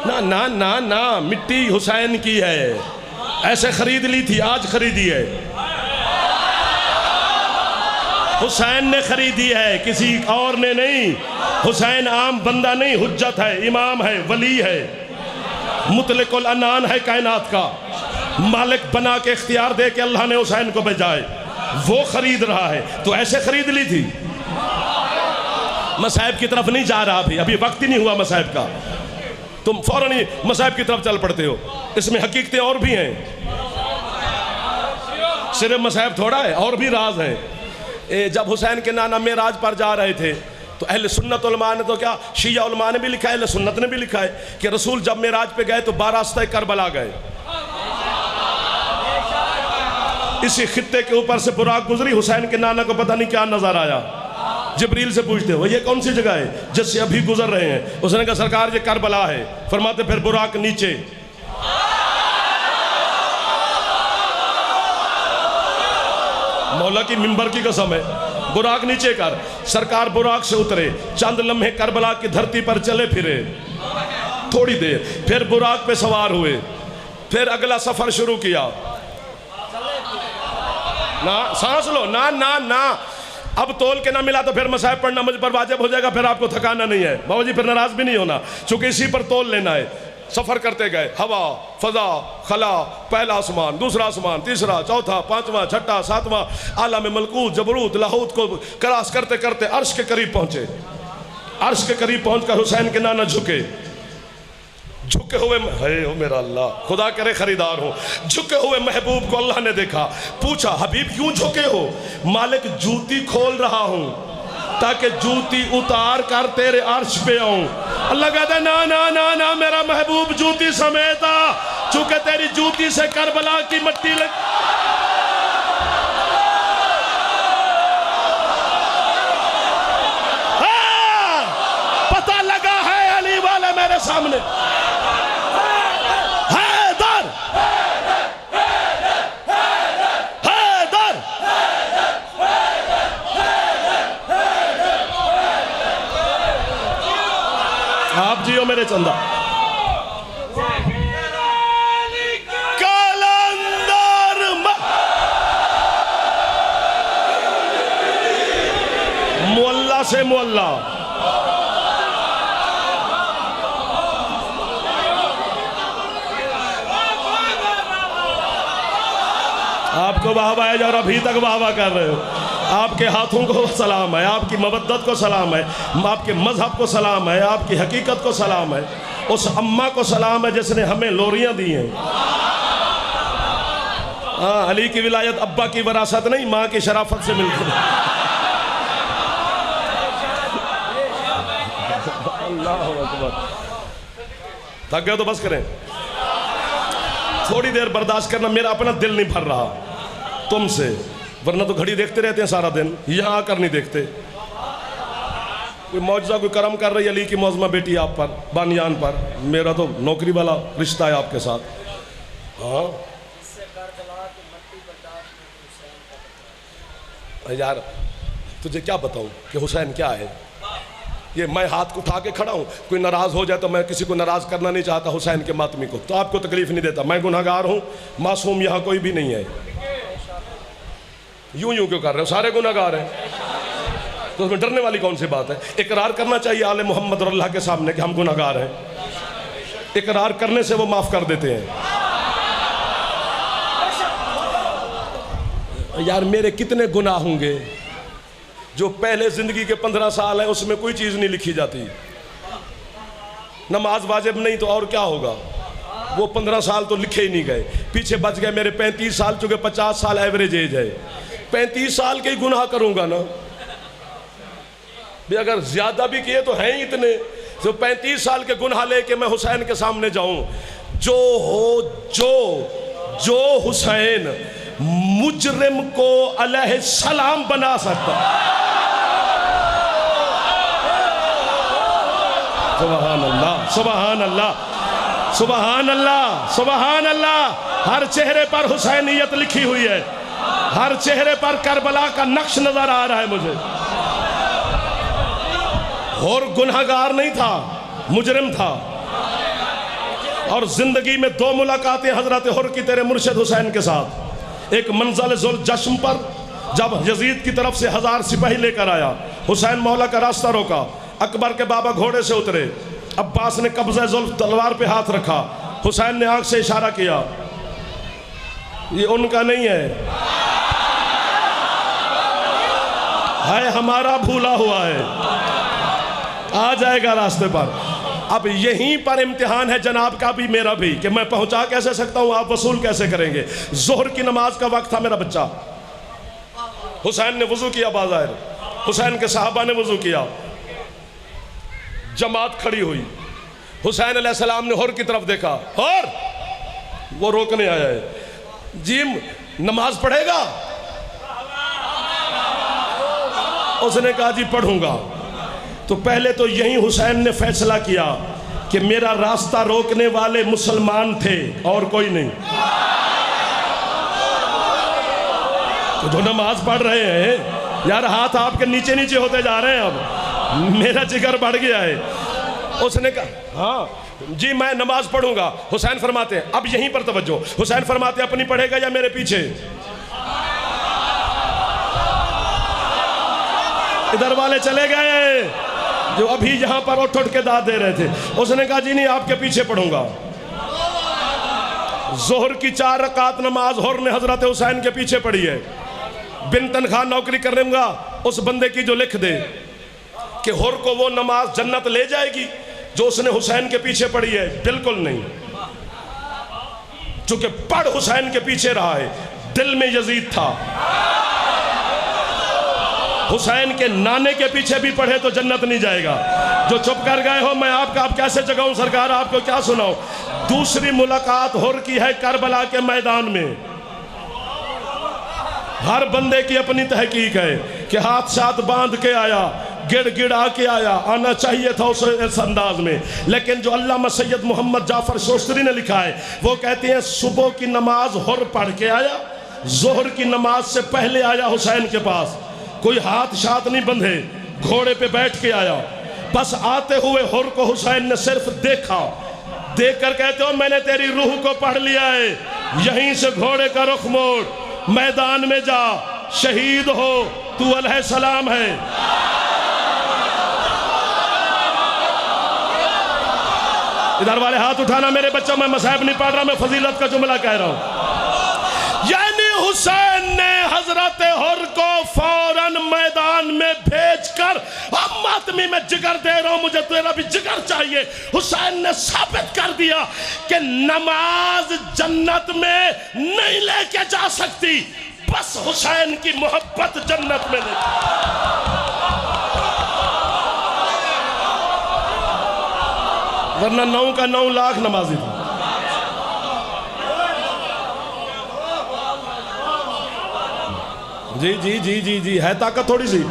نا نا نا, مٹی حسین کی ہے. ایسے خرید لی تھی, آج خریدی ہے. حسین نے خریدی ہے, کسی اور نے نہیں. حسین عام بندہ نہیں, حجت ہے, امام ہے, ولی ہے, مطلق العنان ہے کائنات کا. مالک بنا کے اختیار دے کے اللہ نے حسین کو بھیجائے. وہ خرید رہا ہے, تو ایسے خرید لی تھی. مصائب کی طرف نہیں جا رہا, ابھی وقت ہی نہیں ہوا مصائب کا. تم فوراً ہی مصائب کی طرف چل پڑتے ہو. اس میں حقیقتیں اور بھی ہیں, صرف مصائب تھوڑا ہے, اور بھی راز ہیں. جب حسین کے نانا معراج پر جا رہے تھے تو اہل سنت علماء نے تو کیا, شیعہ علماء نے بھی لکھا ہے, اہل سنت نے بھی لکھا ہے کہ رسول جب معراج پہ گئے تو باراستہ کربلا گئے. اسی خطے کے اوپر سے براق گزری. حسین کے نانا کو پتہ نہیں کیا نظر آیا. جبریل سے پوچھتے ہو یہ کون سی جگہ ہے جس سے ابھی گزر رہے ہیں؟ اس نے کہا سرکار یہ کربلا ہے. فرماتے پھر براق نیچے. مولا کی منبر کی قسم ہے, براق نیچے کر. سرکار براق سے اترے, چند لمحے کربلا کی دھرتی پر چلے پھرے تھوڑی دیر, پھر براق پہ سوار ہوئے, پھر اگلا سفر شروع کیا. سانس لو, نا اب تول کے نہ ملا تو پھر مصائب پڑھنا مجھ پر واجب ہو جائے گا, پھر آپ کو تھکانا نہیں ہے. بابا جی پھر ناراض بھی نہیں ہونا, چونکہ اسی پر تول لینا ہے. سفر کرتے گئے, ہوا, فضا, خلا, پہلا آسمان, دوسرا آسمان, تیسرا, چوتھا, پانچواں, چھٹا, ساتواں, عالم ملکوت, جبروت, لاہوت کو کراس کرتے کرتے عرش کے قریب پہنچے. عرش کے قریب پہنچ کر حسین کے نانا جھکے ہوئے, ہو میرا اللہ, خدا کرے خریدار ہو, جھکے ہوئے محبوب کو اللہ نے دیکھا. پوچھا حبیب کیوں جھکے ہو؟ مالک جوتی کھول رہا ہوں تاکہ جوتی اتار کر تیرے عرش پہ آؤں. اللہ کہتا ہے نا نا نا نا, میرا محبوب جوتی سمیتا, چونکہ تیری جوتی سے کربلا کی مٹی لگ. پتہ لگا ہے علی والے میرے سامنے. آپ جیو میرے چندہ. کلندر مولا سے مولا. آپ کو واہ واہ اور ابھی تک واہ واہ کر رہے ہو. آپ کے ہاتھوں کو سلام ہے, آپ کی مودت کو سلام ہے, آپ کے مذہب کو سلام ہے, آپ کی حقیقت کو سلام ہے, اس اماں کو سلام ہے جس نے ہمیں لوریاں دی ہیں. علی کی ولایت ابا کی وراثت نہیں, ماں کی شرافت سے ملتی ہے. اللہ اکبر. تھک گئے تو بس کریں, تھوڑی دیر برداشت کرنا, میرا اپنا دل نہیں بھر رہا تم سے, ورنہ تو گھڑی دیکھتے رہتے ہیں سارا دن, یہاں آ کر نہیں دیکھتے. کوئی معجزہ کوئی کرم کر رہی علی کی معظمہ بیٹی آپ پر, بانیان پر, میرا تو نوکری والا رشتہ ہے آپ کے ساتھ. ہاں یار تجھے کیا بتاؤں کہ حسین کیا ہے. یہ میں ہاتھ کو اٹھا کے کھڑا ہوں, کوئی ناراض ہو جائے تو میں کسی کو ناراض کرنا نہیں چاہتا حسین کے ماتمی کو, تو آپ کو تکلیف نہیں دیتا. میں گناہگار ہوں, معصوم یہاں کوئی بھی نہیں ہے. یوں کیوں کر رہے ہو, سارے گناہگار ہیں, تو اس میں ڈرنے والی کون سی بات ہے. اقرار کرنا چاہیے آل محمد اور اللہ کے سامنے کہ ہم گناہگار ہیں. اقرار کرنے سے وہ معاف کر دیتے ہیں. یار میرے کتنے گناہ ہوں گے جو پہلے زندگی کے 15 سال ہیں اس میں کوئی چیز نہیں لکھی جاتی. نماز واجب نہیں تو اور کیا ہوگا, وہ 15 سال تو لکھے ہی نہیں گئے. پیچھے بچ گئے میرے 35 سال, چونکہ 50 سال ایوریج ایج ہے. 35 سال کے ہی گناہ کروں گا نا بھی, اگر زیادہ بھی کیے تو ہیں ہی اتنے. جو 35 سال کے گناہ لے کے میں حسین کے سامنے جاؤں, جو حسین مجرم کو علیہ السلام بنا سکتا. سبحان اللہ, سبحان اللہ, سبحان اللہ, سبحان اللہ. ہر چہرے پر حسینیت لکھی ہوئی ہے, ہر چہرے پر کربلا کا نقش نظر آ رہا ہے مجھے. اور گناہگار نہیں تھا, مجرم تھا. اور زندگی میں 2 ملاقاتیں حضرت حر کی تیرے مرشد حسین کے ساتھ. ایک منزل ذوالجشم پر جب یزید کی طرف سے 1000 سپاہی لے کر آیا, حسین مولا کا راستہ روکا, اکبر کے بابا گھوڑے سے اترے, عباس نے قبضہ زلف تلوار پہ ہاتھ رکھا, حسین نے آنکھ سے اشارہ کیا, یہ ان کا نہیں ہے ہمارا بھولا ہوا ہے, آ جائے گا راستے پر. اب یہیں پر امتحان ہے جناب کا بھی میرا بھی, کہ میں پہنچا کیسے سکتا ہوں, آپ وصول کیسے کریں گے. ظہر کی نماز کا وقت تھا میرا بچہ, حسین نے وضو کیا باظاہر, حسین کے صحابہ نے وضو کیا, جماعت کھڑی ہوئی. حسین علیہ السلام نے حر کی طرف دیکھا, حر, وہ روکنے آیا ہے, جی نماز پڑھے گا. اس نے کہا جی پڑھوں گا. تو پہلے تو یہیں حسین نے فیصلہ کیا کہ میرا راستہ روکنے والے مسلمان تھے اور کوئی نہیں. تو جو نماز پڑھ رہے ہیں یار, ہاتھ آپ کے نیچے نیچے ہوتے جا رہے ہیں, اب میرا جگر بڑھ گیا ہے. اس نے کہا ہاں جی میں نماز پڑھوں گا. حسین فرماتے ہیں, اب یہیں پر توجہ, حسین فرماتے ہیں اپنی پڑھے گا یا میرے پیچھے. ادھر والے چلے گئے جو ابھی یہاں پر اٹھ کے داد دے رہے تھے. اس نے کہا جی نہیں آپ کے پیچھے پڑھوں گا. ظہر کی 4 رکعت نماز حر نے حضرت حسین کے پیچھے پڑھی ہے. بن تنخواہ نوکری کرنے گا اس بندے کی جو لکھ دے کہ حر کو وہ نماز جنت لے جائے گی جو اس نے حسین کے پیچھے پڑھی ہے, بالکل نہیں. چونکہ پڑھ حسین کے پیچھے رہا ہے, دل میں یزید تھا. حسین کے نانے کے پیچھے بھی پڑھے تو جنت نہیں جائے گا. جو چپ کر گئے ہو, میں آپ کا اب کیسے جگاؤں سرکار, آپ کو کیا سناؤں. دوسری ملاقات حر کی ہے کربلا کے میدان میں. ہر بندے کی اپنی تحقیق ہے کہ ہاتھ ساتھ باندھ کے آیا, گڑ گڑا کے آیا, آنا چاہیے تھا اس انداز میں. لیکن جو علامہ سید محمد جعفر شوستری نے لکھا ہے وہ کہتے ہیں صبح کی نماز حر پڑھ کے آیا, ظہر کی نماز سے پہلے آیا حسین کے پاس. کوئی ہاتھ شات نہیں بندھے, گھوڑے پہ بیٹھ کے آیا. بس آتے ہوئے حر کو حسین نے صرف دیکھا, دیکھ کر کہتے ہو میں نے تیری روح کو پڑھ لیا ہے, یہیں سے گھوڑے کا رخ موڑ, میدان میں جا, شہید ہو, تو علیہ السلام ہے. ادھر والے ہاتھ اٹھانا میرے بچوں, میں مصائب نہیں پڑھ رہا, میں فضیلت کا جملہ کہہ رہا ہوں. یعنی حسین نے حضرت حر کو فوراً میدان میں بھیج کر, اب ماتمی میں جگر دے رہا ہوں, مجھے تیرا بھی جگر چاہیے. حسین نے ثابت کر دیا کہ نماز جنت میں نہیں لے کے جا سکتی, بس حسین کی محبت جنت میں لے. ورنہ 9 کا 9 لاکھ نمازی تھا. جی جی جی جی جی ہے طاقت تھوڑی سی.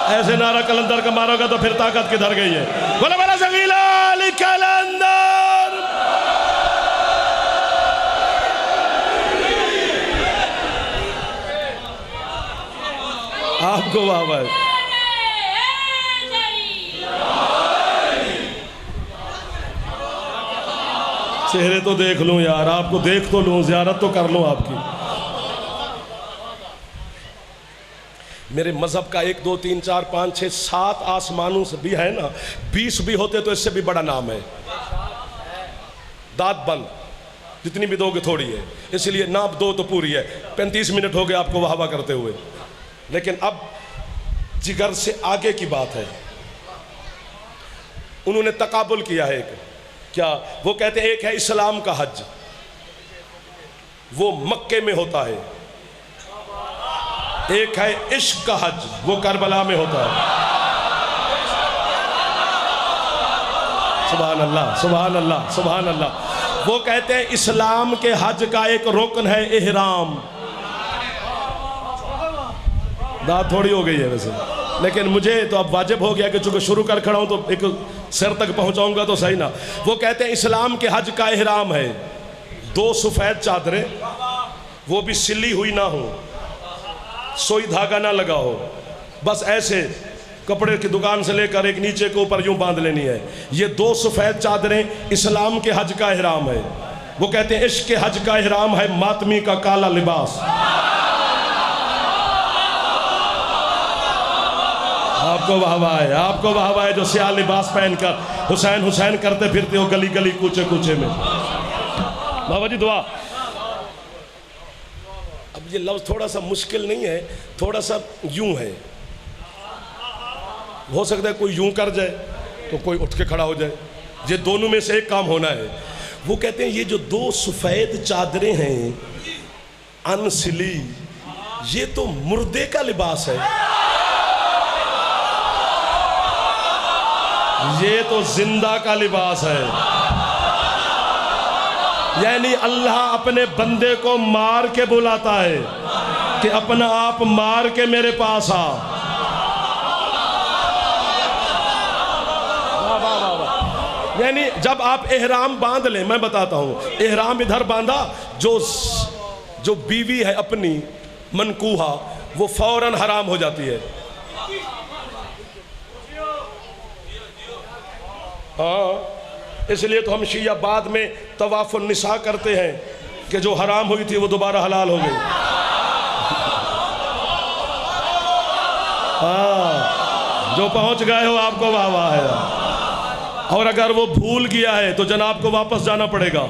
ایسے نعرہ کلندر کا مارو گا تو پھر طاقت کدھر گئی ہے. بولا بولا زغیلا علی کلندر. آپ کو واہ واہ. چہرے تو دیکھ لوں یار, آپ کو دیکھ تو لوں, زیارت تو کر لوں آپ کی. میرے مذہب کا 1 2 3 4 5 6 7 آسمانوں سے بھی ہے نا, 20 بھی ہوتے تو اس سے بھی بڑا نام ہے. دانت بند, جتنی بھی دو گے تھوڑی ہے, اس لیے نام 2 تو پوری ہے. 35 منٹ ہو گئے آپ کو واہ واہ کرتے ہوئے, لیکن اب جگر سے آگے کی بات ہے. انہوں نے تقابل کیا ہے. کیا وہ کہتے ہیں ایک ہے اسلام کا حج, وہ مکے میں ہوتا ہے. ایک ہے عشق کا حج, وہ کربلا میں ہوتا ہے. سبحان اللہ سبحان اللہ سبحان اللہ. وہ کہتے ہیں اسلام کے حج کا ایک رکن ہے احرام. داد تھوڑی ہو گئی ہے ویسے, لیکن مجھے تو اب واجب ہو گیا کہ چونکہ شروع کر کھڑا ہوں تو ایک سر تک پہنچاؤں گا تو صحیح نا. وہ کہتے ہیں اسلام کے حج کا احرام ہے 2 سفید چادریں, وہ بھی سلی ہوئی نہ ہو, سوئی دھاگا نہ لگا ہو, بس ایسے کپڑے کی دکان سے لے کر ایک نیچے کے اوپر یوں باندھ لینی ہے. یہ 2 سفید چادریں اسلام کے حج کا احرام ہے. وہ کہتے ہیں عشق کے حج کا احرام ہے ماتمی کا کالا لباس. آپ کو واہ واہ ہے, آپ کو واہ واہ ہے جو سیاہ لباس پہن کر حسین حسین کرتے پھرتے ہو گلی گلی کوچے کوچے میں. بابا جی دعا. اب یہ لفظ تھوڑا سا مشکل نہیں ہے, تھوڑا سا یوں ہے. ہو سکتا ہے کوئی یوں کر جائے تو کوئی اٹھ کے کھڑا ہو جائے, یہ دونوں میں سے ایک کام ہونا ہے. وہ کہتے ہیں یہ جو 2 سفید چادریں ہیں انسلی, یہ تو مردے کا لباس ہے, یہ تو زندہ کا لباس ہے. یعنی اللہ اپنے بندے کو مار کے بلاتا ہے کہ اپنا آپ مار کے میرے پاس آ. یعنی جب آپ احرام باندھ لیں, میں بتاتا ہوں, احرام ادھر باندھا, جو بیوی ہے اپنی منکوحہ وہ فوراً حرام ہو جاتی ہے. ہاں, اس لیے تو ہم شیعہ بعد میں طواف النساء کرتے ہیں کہ جو حرام ہوئی تھی وہ دوبارہ حلال ہو گئی. ہاں, جو پہنچ گئے ہو آپ کو واہ واہ ہے. اور اگر وہ بھول گیا ہے تو جناب کو واپس جانا پڑے گا.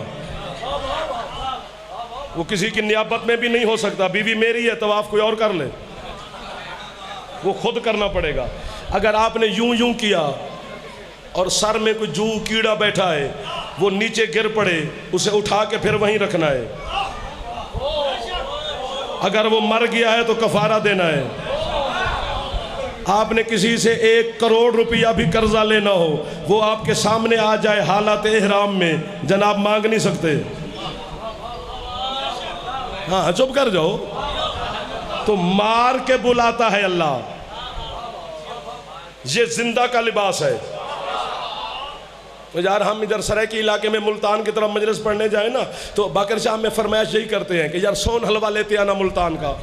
وہ کسی کی نیابت میں بھی نہیں ہو سکتا. بیوی میری ہے, طواف کوئی اور کر لے, وہ خود کرنا پڑے گا. اگر آپ نے یوں یوں کیا اور سر میں کوئی جو کیڑا بیٹھا ہے وہ نیچے گر پڑے, اسے اٹھا کے پھر وہیں رکھنا ہے. اگر وہ مر گیا ہے تو کفارہ دینا ہے. آپ نے کسی سے 1 کروڑ روپیہ بھی قرضہ لینا ہو, وہ آپ کے سامنے آ جائے حالت احرام میں, جناب مانگ نہیں سکتے. ہاں چپ کر جاؤ. تو مار کے بلاتا ہے اللہ. یہ زندہ کا لباس ہے. یار ہم ادھر سرائکی علاقے میں ملتان کی طرف مجلس پڑھنے جائیں نا تو باقر شاہ میں فرمائش یہی کرتے ہیں کہ یار سون حلوہ لیتے آنا ملتان کا.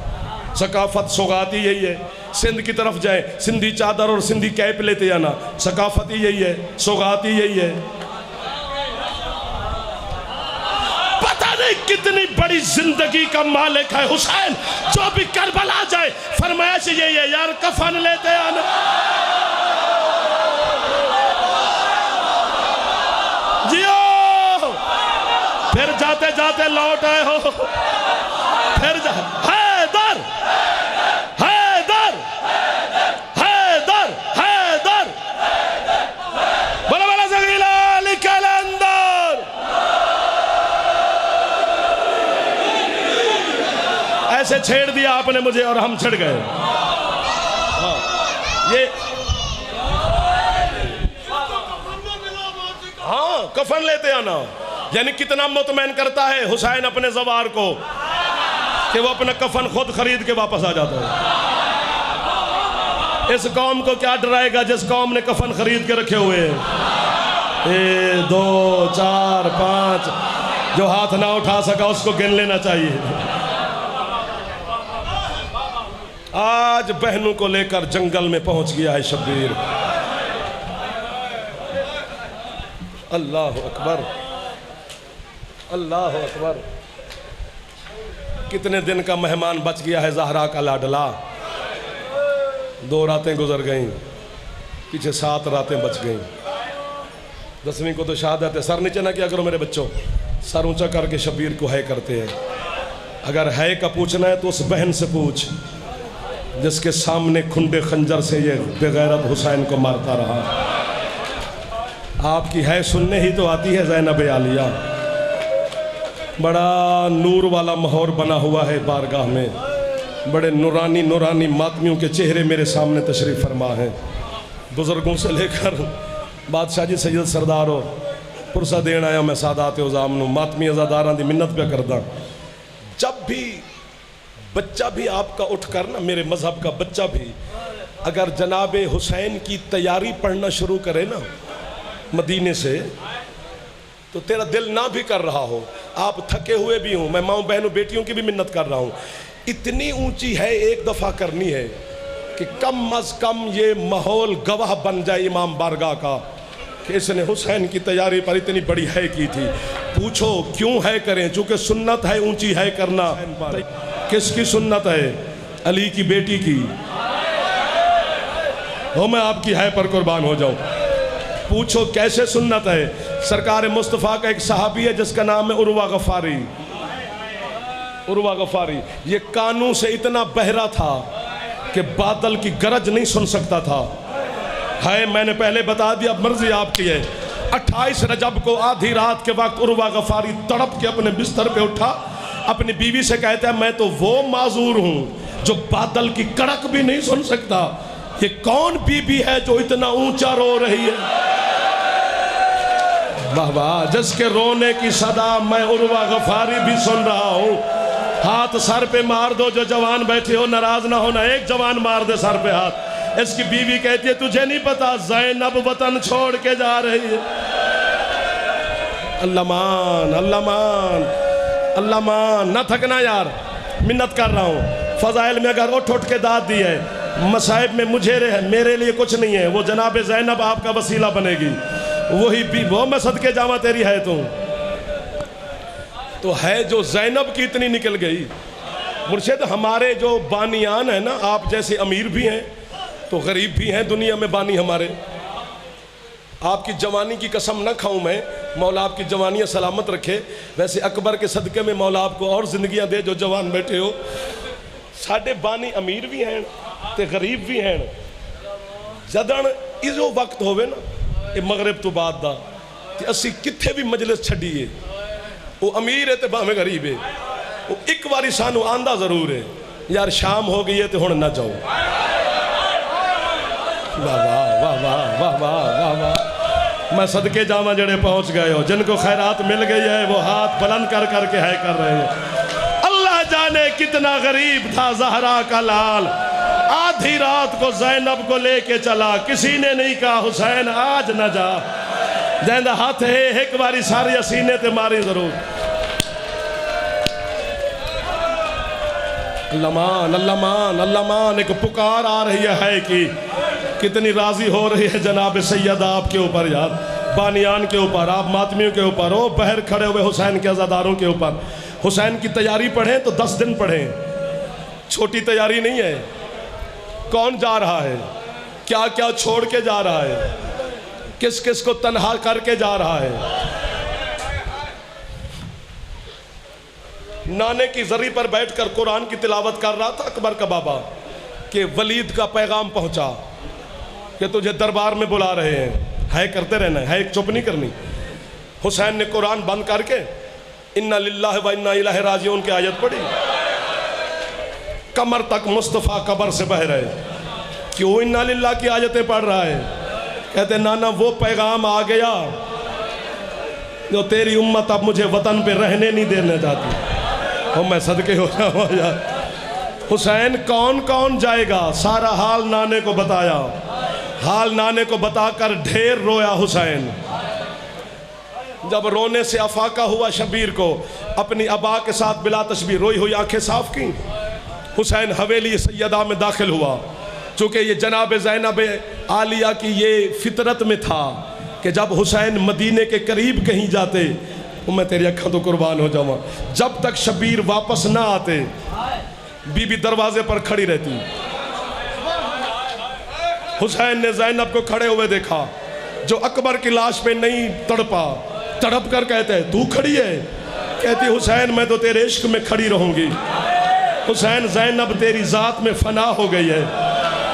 ثقافت سوغاتی یہی ہے. سندھ کی طرف جائیں, سندھی چادر اور سندھی کیپ لیتے آنا, ثقافت یہی ہے, سوغاتی یہی ہے. پتہ نہیں کتنی بڑی زندگی کا مالک ہے حسین, جو بھی کربلا جائے فرمائش یہی ہے, یار کفن لیتے آنا. جیو, پھر جاتے جاتے لوٹ آئے ہو, پھر حیدر حیدر حیدر حیدر. بلا بلا زغیلا علی کلندر. ایسے چھیڑ دیا آپ نے مجھے اور ہم چھڑ گئے. یہ ہاں کفن لیتے آنا، یعنی کتنا مطمئن کرتا ہے حسین اپنے زوار کو کہ وہ اپنا کفن خود خرید کے واپس آ جاتا ہے۔ اس قوم کو کیا ڈرائے گا جس قوم نے کفن خرید کے رکھے ہوئے ہیں؟ 1 2 4 5 جو ہاتھ نہ اٹھا سکا اس کو گن لینا چاہیے۔ آج بہنوں کو لے کر جنگل میں پہنچ گیا ہے شبیر۔ اللہ اکبر، اللہ اکبر۔ کتنے دن کا مہمان بچ گیا ہے زہرا کا لاڈلا۔ 2 راتیں گزر گئیں، پیچھے 7 راتیں بچ گئیں۔ 10ویں کو تو شہادت ہے۔ سر نیچے نہ کیا کرو میرے بچوں، سر اونچا کر کے شبیر کو ہے کرتے ہیں۔ اگر ہے کا پوچھنا ہے تو اس بہن سے پوچھ جس کے سامنے کھنڈے خنجر سے یہ بغیرت حسین کو مارتا رہا۔ آپ کی ہے سننے ہی تو آتی ہے زینب عالیہ۔ بڑا نور والا ماحول بنا ہوا ہے بارگاہ میں، بڑے نورانی نورانی ماتمیوں کے چہرے میرے سامنے تشریف فرما ہیں۔ بزرگوں سے لے کر بادشاہ جی سید سردار ہو پرسہ دین آیا میں سادات عظام نو ماتمی ازاداراں دی منت پہ کردہ۔ جب بھی بچہ بھی آپ کا اٹھ کر نا، میرے مذہب کا بچہ بھی اگر جناب حسین کی تیاری پڑھنا شروع کرے نا مدینے سے، تو تیرا دل نہ بھی کر رہا ہو، آپ تھکے ہوئے بھی ہوں، میں ماؤں بہنوں بیٹیوں کی بھی منت کر رہا ہوں، اتنی اونچی ہے ایک دفعہ کرنی ہے کہ کم از کم یہ ماحول گواہ بن جائے امام بارگاہ کا کہ اس نے حسین کی تیاری پر اتنی بڑی ہے کی تھی۔ پوچھو کیوں ہے کریں؟ چونکہ سنت ہے اونچی ہے کرنا۔ کس کی سنت ہے؟ علی کی بیٹی کی۔ ہو میں آپ کی ہے پر قربان ہو جاؤں۔ پوچھو کیسے سنت ہے؟ سرکار مصطفیٰ کا ایک صحابی ہے جس کا نام ہے عروہ غفاری۔ عروہ غفاری یہ کانوں سے اتنا بہرا تھا کہ بادل کی گرج نہیں سن سکتا تھا۔ ہے میں نے پہلے بتا دیا، مرضی آپ کی ہے۔ 28 رجب کو آدھی رات کے وقت عروہ غفاری تڑپ کے اپنے بستر پہ اٹھا، اپنی بیوی سے کہتا ہے میں تو وہ معذور ہوں جو بادل کی کڑک بھی نہیں سن سکتا، یہ کون بی بی ہے جو اتنا اونچا رو رہی ہے؟ واہ واہ، جس کے رونے کی صدا میں عروہ غفاری بھی سن رہا ہوں۔ ہاتھ سر پہ مار دو جو جوان بیٹھے ہو، ناراض نہ ہونا، ایک جوان مار دے سر پہ ہاتھ۔ اس کی بیوی کہتی ہے تجھے نہیں پتا زینب وطن چھوڑ کے جا رہی ہے۔ اللہ مان، اللہ مان، اللہ مان، نہ تھکنا یار، منت کر رہا ہوں۔ فضائل میں اگر اٹھ کے داد دی ہے، مصائب میں میرے لیے کچھ نہیں ہے، وہ جناب زینب آپ کا وسیلہ بنے گی، وہی بھی وہ میں صدقے جاواں تیری ہے تو ہے جو زینب کی اتنی نکل گئی۔ مرشد ہمارے جو بانیان ہیں نا، آپ جیسے امیر بھی ہیں تو غریب بھی ہیں دنیا میں بانی ہمارے۔ آپ کی جوانی کی قسم نہ کھاؤں میں، مولا آپ کی جوانیاں سلامت رکھے۔ ویسے اکبر کے صدقے میں مولا آپ کو اور زندگیاں دے جو جوان بیٹھے ہو۔ ساڑھے بانی امیر بھی ہیں تے غریب بھی ہیں۔ جدن ایزو وقت ہوئے نا یہ مغرب تو بعد دا تے اسی کتھے بھی مجلس چھڑیے، وہ امیر ہے تے باہمیں غریب ہے، وہ ایک واری سانو آندہ ضرور ہے یار شام ہو گئی ہے تے ہون نہ جاؤ۔ واہ واہ واہ واہ واہ واہ واہ، میں صدقے جاواں جڑے پہنچ گئے ہو، جن کو خیرات مل گئی ہے وہ ہاتھ بلند کر کے ہے کر رہے ہیں۔ اللہ جانے کتنا غریب تھا زہرا کا لال، آدھی رات کو زینب کو لے کے چلا، کسی نے نہیں کہا حسین آج نہ جا، جہندہ ہاتھ ہے ایک باری ساری سینے تے ماری ضرور۔ اللہ مان، اللہ مان، اللہ مان، ایک پکار آ رہی ہے کی کتنی راضی ہو رہی ہے جناب سید آپ کے اوپر یار، بانیان کے اوپر، آپ ماتمیوں کے اوپر، او بہر کھڑے ہوئے حسین کے عزاداروں کے اوپر۔ حسین کی تیاری پڑھیں تو 10 دن پڑھیں، چھوٹی تیاری نہیں ہے۔ کون جا رہا ہے، کیا کیا چھوڑ کے جا رہا ہے، کس کس کو تنہا کر کے جا رہا ہے۔ نانے کی زری پر بیٹھ کر قرآن کی تلاوت کر رہا تھا اکبر کا بابا کہ ولید کا پیغام پہنچا کہ تجھے دربار میں بلا رہے ہیں، ہے کرتے رہنا ہے، چپ نہیں کرنی۔ حسین نے قرآن بند کر کے اِنَّا لِلَّهِ وَإِنَّا إِلَيْهِ رَاجِعُونَ کی آیت پڑھی، کمر تک مصطفیٰ قبر سے بہ رہے، کیوں انا للہ کی آیتیں پڑھ رہا ہے؟ کہتے نانا وہ پیغام آ گیا جو تیری امت اب مجھے وطن پہ رہنے نہیں دینا چاہتی. اور میں صدقے ہو جاؤں یار. حسین کون کون جائے گا؟ سارا حال نانے کو بتایا. حال نانے کو بتا کر ڈھیر رویا حسین. جب رونے سے افاقہ ہوا شبیر کو، اپنی ابا کے ساتھ بلا تشبیہ روئی ہوئی آنکھیں صاف کی. حسین حویلی سیدہ میں داخل ہوا. چونکہ یہ جناب زینب عالیہ کی یہ فطرت میں تھا کہ جب حسین مدینے کے قریب کہیں جاتے تو میں تیری اکھاں تو قربان ہو جاؤں، جب تک شبیر واپس نہ آتے بی بی دروازے پر کھڑی رہتی. حسین نے زینب کو کھڑے ہوئے دیکھا، جو اکبر کی لاش پہ نہیں تڑپا، تڑپ کر کہتے ہیں تو کھڑی ہے؟ کہتی حسین میں تو تیرے عشق میں کھڑی رہوں گی. حسین زینب تیری ذات میں فنا ہو گئی ہے.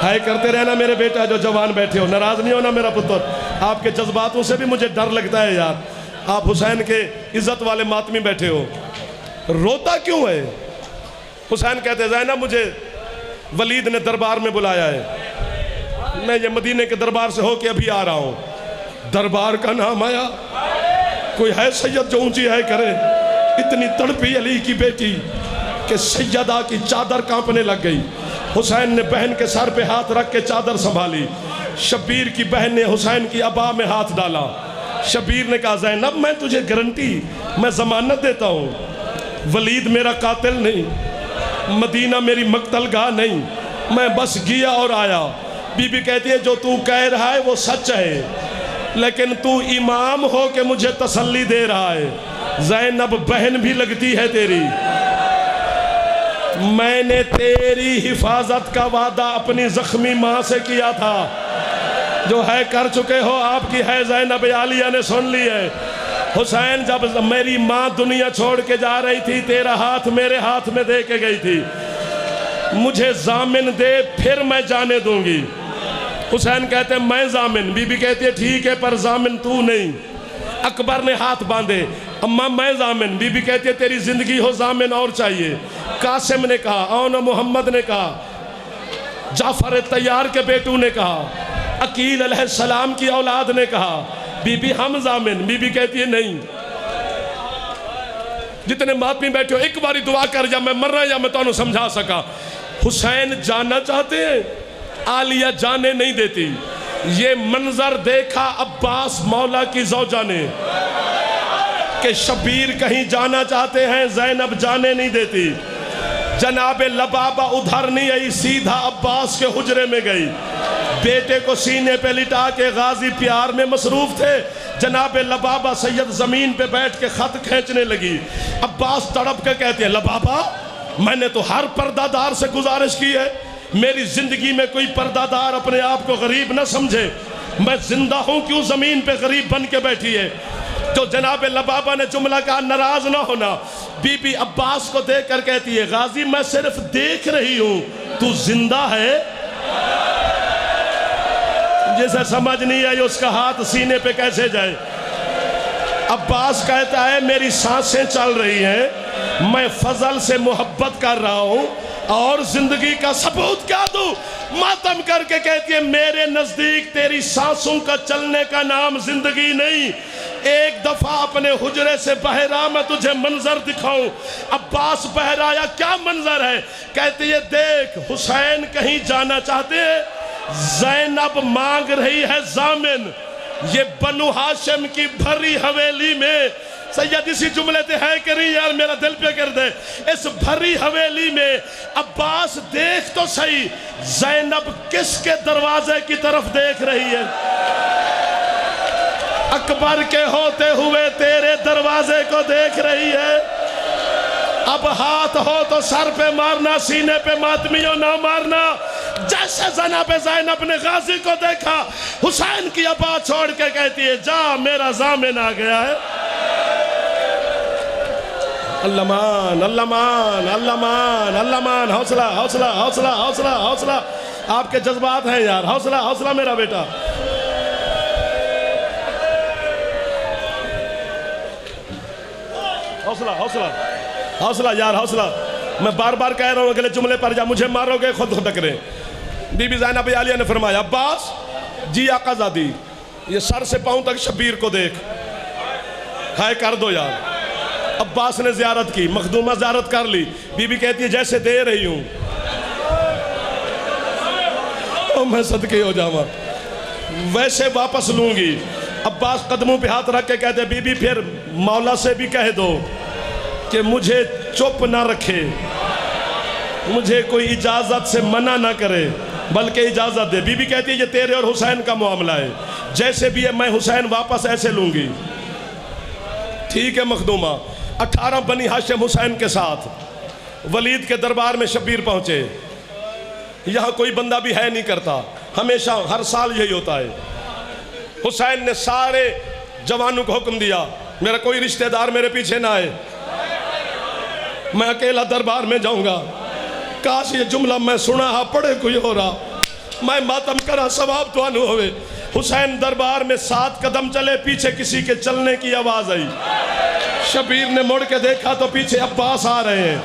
ہائے کرتے رہنا میرے بیٹا جو جوان بیٹھے ہو، ناراض نہیں ہونا میرا پتر. آپ کے جذباتوں سے بھی مجھے ڈر لگتا ہے یار. آپ حسین کے عزت والے ماتمی بیٹھے ہو، روتا کیوں ہے؟ حسین کہتے ہیں زینب مجھے ولید نے دربار میں بلایا ہے، میں یہ مدینے کے دربار سے ہو کے ابھی آ رہا ہوں. دربار کا نام آیا، کوئی ہے سید جو اونچی ہے کرے؟ اتنی تڑپی علی کی بیٹی کہ سیدہ کی چادر کانپنے لگ گئی. حسین نے بہن کے سر پہ ہاتھ رکھ کے چادر سنبھالی. شبیر کی بہن نے حسین کی ابا میں ہاتھ ڈالا. شبیر نے کہا زینب میں تجھے گارنٹی، میں ضمانت دیتا ہوں، ولید میرا قاتل نہیں، مدینہ میری مقتل گاہ نہیں، میں بس گیا اور آیا. بی بی کہتی ہے جو تو کہہ رہا ہے وہ سچ ہے، لیکن تو امام ہو کہ مجھے تسلی دے رہا ہے. زینب بہن بھی لگتی ہے تیری. میں نے تیری حفاظت کا وعدہ اپنی زخمی ماں سے کیا تھا، جو ہے کر چکے ہو. آپ کی ہے زینب عالیہ نے سن لی ہے. حسین جب میری ماں دنیا چھوڑ کے جا رہی تھی تیرا ہاتھ میرے ہاتھ میں دے کے گئی تھی، مجھے ضامن دے پھر میں جانے دوں گی. حسین کہتے ہیں میں ضامن. بی بی کہتی ہے ٹھیک ہے پر ضامن تو نہیں. اکبر نے ہاتھ باندھے، اماں میں ضامن. بی بی کہتی ہے تیری زندگی ہو ضامن اور چاہیے. قاسم نے کہا، اون محمد نے کہا، جعفر طیار کے بیٹوں نے کہا، عقیل علیہ السلام کی اولاد نے کہا بی بی ہم ضامن. بی بی کہتی ہے نہیں. جتنے ماتمی بیٹھے ہو ایک باری دعا کر جا میں مر رہا یا میں تو انہوں سمجھا سکا. حسین جاننا چاہتے ہیں، عالیہ جانے نہیں دیتی. یہ منظر دیکھا عباس مولا کی زوجہ نے کہ شبیر کہیں جانا چاہتے ہیں، زینب جانے نہیں دیتی. جناب لبابہ ادھر نہیں آئی، سیدھا عباس کے حجرے میں گئی. بیٹے کو سینے پہ لٹا کے غازی پیار میں مصروف تھے. جناب لبابہ سید زمین پہ بیٹھ کے خط کھینچنے لگی. عباس تڑپ کے کہتے ہیں لبابہ میں نے تو ہر پردہ دار سے گزارش کی ہے، میری زندگی میں کوئی پردہ دار اپنے آپ کو غریب نہ سمجھے. میں زندہ ہوں کیوں زمین پہ غریب بن کے بیٹھی ہے؟ تو جناب لبابہ نے جملہ کہا ناراض نہ ہونا. بی بی عباس کو دیکھ کر کہتی ہے غازی میں صرف دیکھ رہی ہوں، تو زندہ ہے؟ جسے سمجھ نہیں آئی اس کا ہاتھ سینے پہ کیسے جائے. عباس کہتا ہے میری سانسیں چل رہی ہیں، میں فضل سے محبت کر رہا ہوں اور زندگی کا ثبوت کیا دوں؟ ماتم کر کے کہتی ہے میرے نزدیک تیری سانسوں کا چلنے کا نام زندگی نہیں. ایک دفعہ اپنے حجرے سے بہرا میں تجھے منظر دکھاؤں. عباس بہرایا کیا منظر ہے؟ کہتی ہے دیکھ حسین کہیں جانا چاہتے ہیں، زینب مانگ رہی ہے ضامن. یہ بنو ہاشم کی بھری حویلی میں سید اسی جملے تے ہے کہ نہیں یار میرا دل پہ کر دے. اس بھری حویلی میں عباس دیکھ تو صحیح زینب کس کے دروازے کی طرف دیکھ رہی ہے؟ اکبر کے ہوتے ہوئے تیرے دروازے کو دیکھ رہی ہے. اب ہاتھ ہو تو سر پہ مارنا، سینے پہ ماتمیوں نہ مارنا. جیسے جناب زینب نے غازی کو دیکھا حسین کی ابا چھوڑ کے کہتی ہے جا میرا ضامن آ گیا ہے. اللہ مان اللہ مان اللہ مان اللہ مان. حوصلہ حوصلہ حوصلہ حوصلہ حوصلہ. آپ کے جذبات ہیں یار. حوصلہ حوصلہ میرا بیٹا. حوصلہ حوصلہ حوصلہ یار حوصلہ. میں بار بار کہہ رہا ہوں اگلے جملے پر جا مجھے مارو گے خود ٹکرے. بی بی زینب عالیہ نے فرمایا عباس جی آقا زادی یہ سر سے پاؤں تک شبیر کو دیکھ ہائے کر دو یار عباس نے زیارت کی مخدومہ زیارت کر لی بی بی کہتی ہے جیسے دے رہی ہوں میں صدقے ہو جاؤں ویسے واپس لوں گی عباس قدموں پہ ہاتھ رکھ کے کہتے بی بی پھر مولا سے بھی کہہ دو کہ مجھے چپ نہ رکھے مجھے کوئی اجازت سے منع نہ کرے بلکہ اجازت دے بی بی کہتی ہے یہ تیرے اور حسین کا معاملہ ہے جیسے بھی ہے میں حسین واپس ایسے لوں گی ٹھیک ہے مخدومہ 18 بنی ہاشم حسین کے ساتھ ولید کے دربار میں شبیر پہنچے یہاں کوئی بندہ بھی ہے نہیں کرتا ہمیشہ ہر سال یہی ہوتا ہے حسین نے سارے جوانوں کو حکم دیا میرا کوئی رشتہ دار میرے پیچھے نہ آئے میں اکیلا دربار میں جاؤں گا کاش یہ جملہ میں سنا ہا پڑھے کوئی ہو رہا میں ماتم کرا ثواب تو انو ہوئے حسین دربار میں 7 قدم چلے پیچھے کسی کے چلنے کی آواز آئی شبیر نے مڑ کے دیکھا تو پیچھے عباس آ رہے ہیں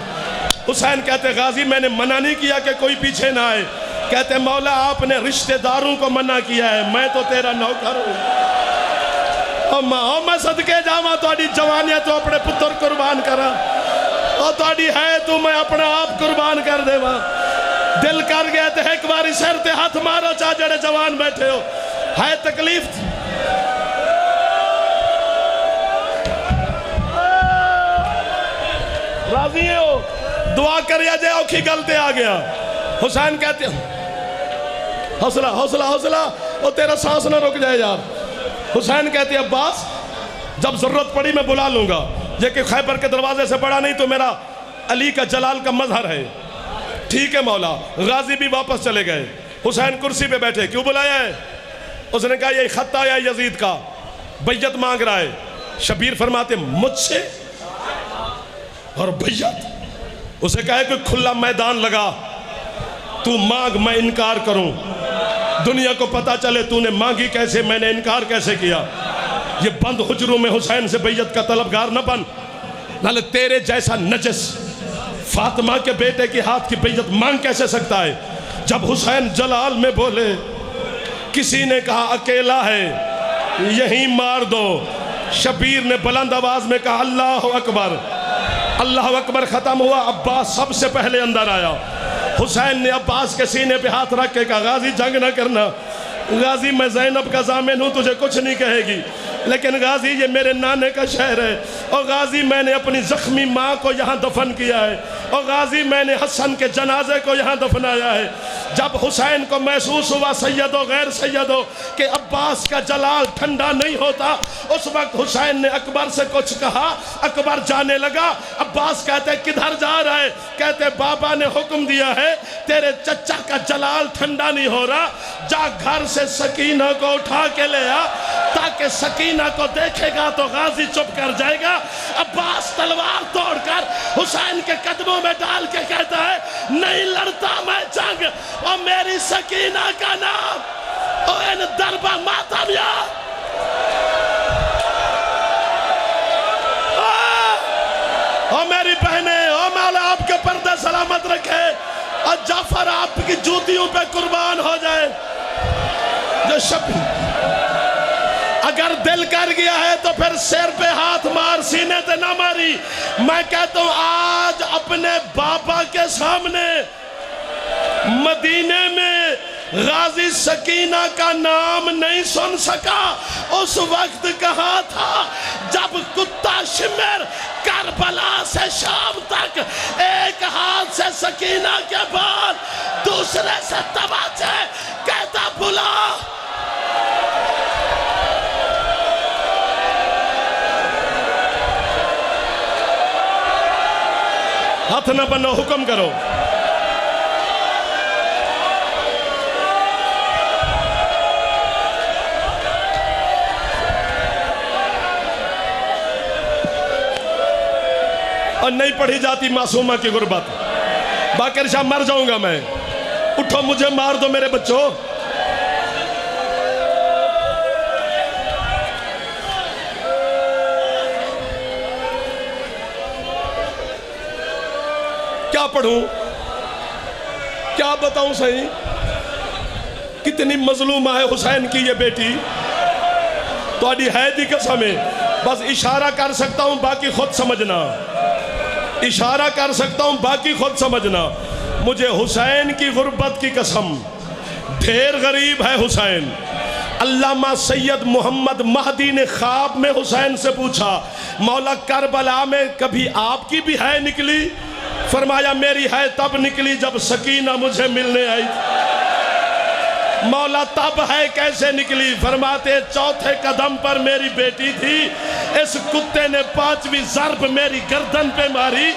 حسین کہتے غازی میں نے منع نہیں کیا کہ کوئی پیچھے نہ آئے کہتے مولا آپ نے رشتہ داروں کو منع کیا ہے میں تو تیرا نوکر ہوں میں صدقے جاواں تہاڈی جوانی تو اپنے پتر قربان کرا اور تہاڈی ہے تو میں اپنا آپ قربان کر دے ماں دل کر گیا تے ایک باری سر تے ہاتھ مارو چاہ جڑے جوان بیٹھے ہو ہے تکلیف راضی ہو دعا کریا جائے اوکھی گلتے آ گیا حسین کہتے ہیں حوصلہ حوصلہ حوصلہ وہ تیرا سانس نہ رک جائے یار حسین کہتے ہیں عباس جب ضرورت پڑی میں بلا لوں گا یہ کہ خیبر کے دروازے سے بڑا نہیں تو میرا علی کا جلال کا مظہر ہے ٹھیک ہے مولا غازی بھی واپس چلے گئے حسین کرسی پہ بیٹھے کیوں بلایا ہے اس نے کہا یہ خط آیا یزید کا بیعت مانگ رہا ہے شبیر فرماتے مجھ سے اور بیعت اسے کہا کہ کھلا میدان لگا تو مانگ میں انکار کروں دنیا کو پتا چلے تو نے مانگی کیسے میں نے انکار کیسے کیا یہ بند حجروں میں حسین سے بیعت کا طلبگار نہ بن نالے تیرے جیسا نجس فاطمہ کے بیٹے کی ہاتھ کی بیعت مانگ کیسے سکتا ہے جب حسین جلال میں بولے کسی نے کہا اکیلا ہے یہیں مار دو شبیر نے بلند آواز میں کہا اللہ اکبر اللہ اکبر ختم ہوا عباس سب سے پہلے اندر آیا حسین نے عباس کے سینے پہ ہاتھ رکھ کے کہا غازی جنگ نہ کرنا غازی میں زینب کا ضامن ہوں تجھے کچھ نہیں کہے گی لیکن غازی یہ میرے نانے کا شہر ہے اور غازی میں نے اپنی زخمی ماں کو یہاں دفن کیا ہے اور غازی میں نے حسن کے جنازے کو یہاں دفنایا ہے جب حسین کو محسوس ہوا سید و غیر سید ہو کہ عباس کا جلال ٹھنڈا نہیں ہوتا اس وقت حسین نے اکبر سے کچھ کہا اکبر جانے لگا عباس کہتے کدھر جا رہا ہے کہتے بابا نے حکم دیا ہے تیرے چچا کا جلال ٹھنڈا نہیں ہو رہا جا گھر سے سکینہ کو اٹھا کے لے آ تاکہ سکینہ کو دیکھے گا تو غازی چپ کر جائے گا عباس تلوار توڑ کر حسین کے قدموں میں ڈال کے کہتا ہے نہیں لڑتا میں جنگ اور میری سکینہ کا نام اور ان دربہ ماتم یاد اور میری بہنیں اور مولا آپ کے پردے سلامت رکھے اور جعفر آپ کی جوتیوں پہ قربان ہو جائے جو اگر دل کر گیا ہے تو پھر سر پہ ہاتھ مار سینے تے نہ ماری میں کہتا ہوں آج اپنے بابا کے سامنے مدینے میں غازی سکینہ کا نام نہیں سن سکا اس وقت کہا تھا جب کتا شمر کربلا سے شام تک ایک ہاتھ سے سکینہ کے بال دوسرے سے تماچے کہتا بلا ہاتھ نہ بنو حکم کرو اور نہیں پڑھی جاتی معصومہ کی غربت باقر شاہ مر جاؤں گا میں اٹھو مجھے مار دو میرے بچوں کیا پڑھوں کیا بتاؤں صحیح کتنی مظلومہ ہے حسین کی یہ بیٹی، تو آڈی ہے دی قسم ہے، بس اشارہ کر سکتا ہوں باقی خود سمجھنا، اشارہ کر سکتا ہوں باقی خود سمجھنا۔ مجھے حسین کی غربت کی قسم، ڈھیر غریب ہے حسین۔ علامہ سید محمد مہدی نے خواب میں حسین سے پوچھا، مولا کربلا میں کبھی آپ کی بھی ہے نکلی؟ فرمایا میری ہے تب نکلی جب سکینہ مجھے ملنے آئی۔ مولا تب ہے کیسے نکلی؟ فرماتے چوتھے قدم پر میری بیٹی تھی، اس کتے نے 5ویں ضرب میری گردن پہ ماری،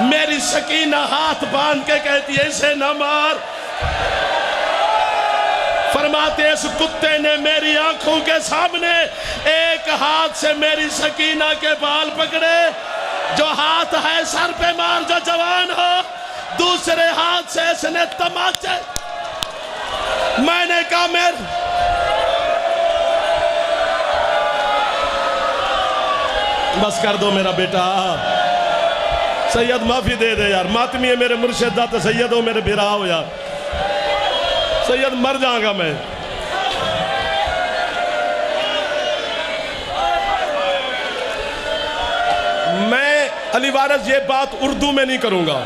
میری سکینہ ہاتھ باندھ کے کہتی ہے اسے نہ مار۔ فرماتے اس کتے نے میری آنکھوں کے سامنے ایک ہاتھ سے میری سکینہ کے بال پکڑے، جو ہاتھ ہے سر پہ مار جو جوان ہو، دوسرے ہاتھ سے اس نے تماچے۔ میں نے کہا بس کر دو میرا بیٹا، سید معافی دے دے یار، ماتمی ہے میرے مرشد دا تو سید ہو میرے بھرا ہو یار، سید مر جاؤں گا میں۔ میں علی وارث یہ بات اردو میں نہیں کروں گا،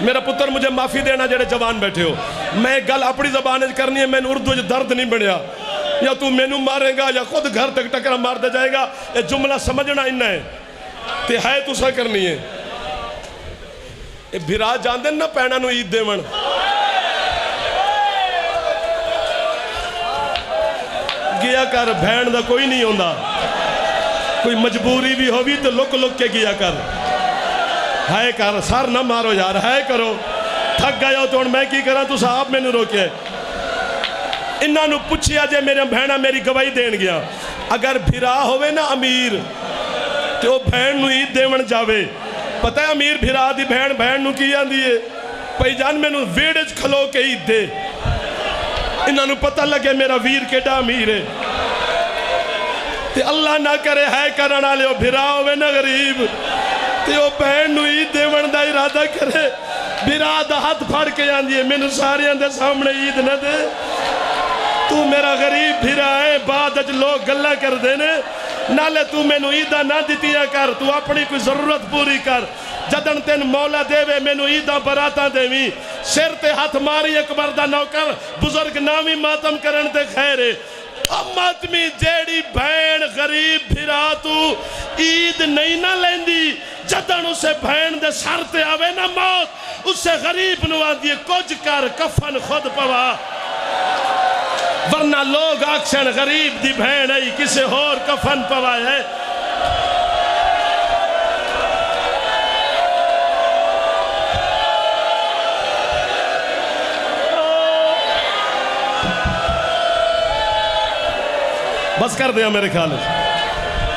میرا پتر مجھے معافی دینا جڑے جوان بیٹھے ہو، میں گل اپنی زبان کرنی ہے، میں نے اردو درد نہیں بنیا، یا تو مینوں مارے گا یا خود گھر تک ٹکرا مار دے جائے گا، یہ جملہ سمجھنا انہا ہے تے ہے تو سا کرنی ہے۔ بھرا جان دیں نا پہنا نو عید دیون، گیا کر بھین دا کوئی نہیں ہوندہ، کوئی مجبوری بھی ہوئی تو لک لک کے گیا کر، ہے کر سار نہ مارو یار، ہے کرو، تھک گیا ہو تو میں کی کرا تو صاحب میں نے روکے۔ انہاں نو پوچھیا جے میرے بھینا میری گواہی دین گیا، اگر بھرا ہوئے نا امیر تو بھین نو عید دیون جاوے، پتہ ہے امیر بھرا دی بھین نو کیا دیئے پہی جان میں نو ویڑج کھلو کے عید دے، انہاں نو پتہ لگے میرا ویر کے ڈا امیر ہے، تے اللہ نہ کرے ہے کرنا لے بھرا ہوئے نا غریب تے او بہن نو عید دیون دا ارادہ کرے، بھرا دا ہاتھ پھڑ کے جان دیئے میں نو ساریاں دے سامنے عید نہ دے، تو میرا غریب بھرا ہے بعد اج لوگ گلہ کر دینے، نالے تو میں نو عیدہ نہ دیتیا کر، تو اپنی کوئی ضرورت پوری کر، جدن تین مولا دے وے میں نو عیدہ براتا دے وی، سر تے ہاتھ ماری اکبر دا نوکر بزرگ نامی ماتم کرن تے خیرے، ماتمی جیڑی بھین غریب بھرا تو عید نہیں نہ لیندی، جدن اسے بھین دے سر تے آوے نہ موت، اسے غریب نو آدھیے کچھ کر کفن خود پوا، ورنہ لوگ آکشن غریب دی بھین ہے کسے اور کفن پوائے ہے۔ بس کر دیا میرے خیال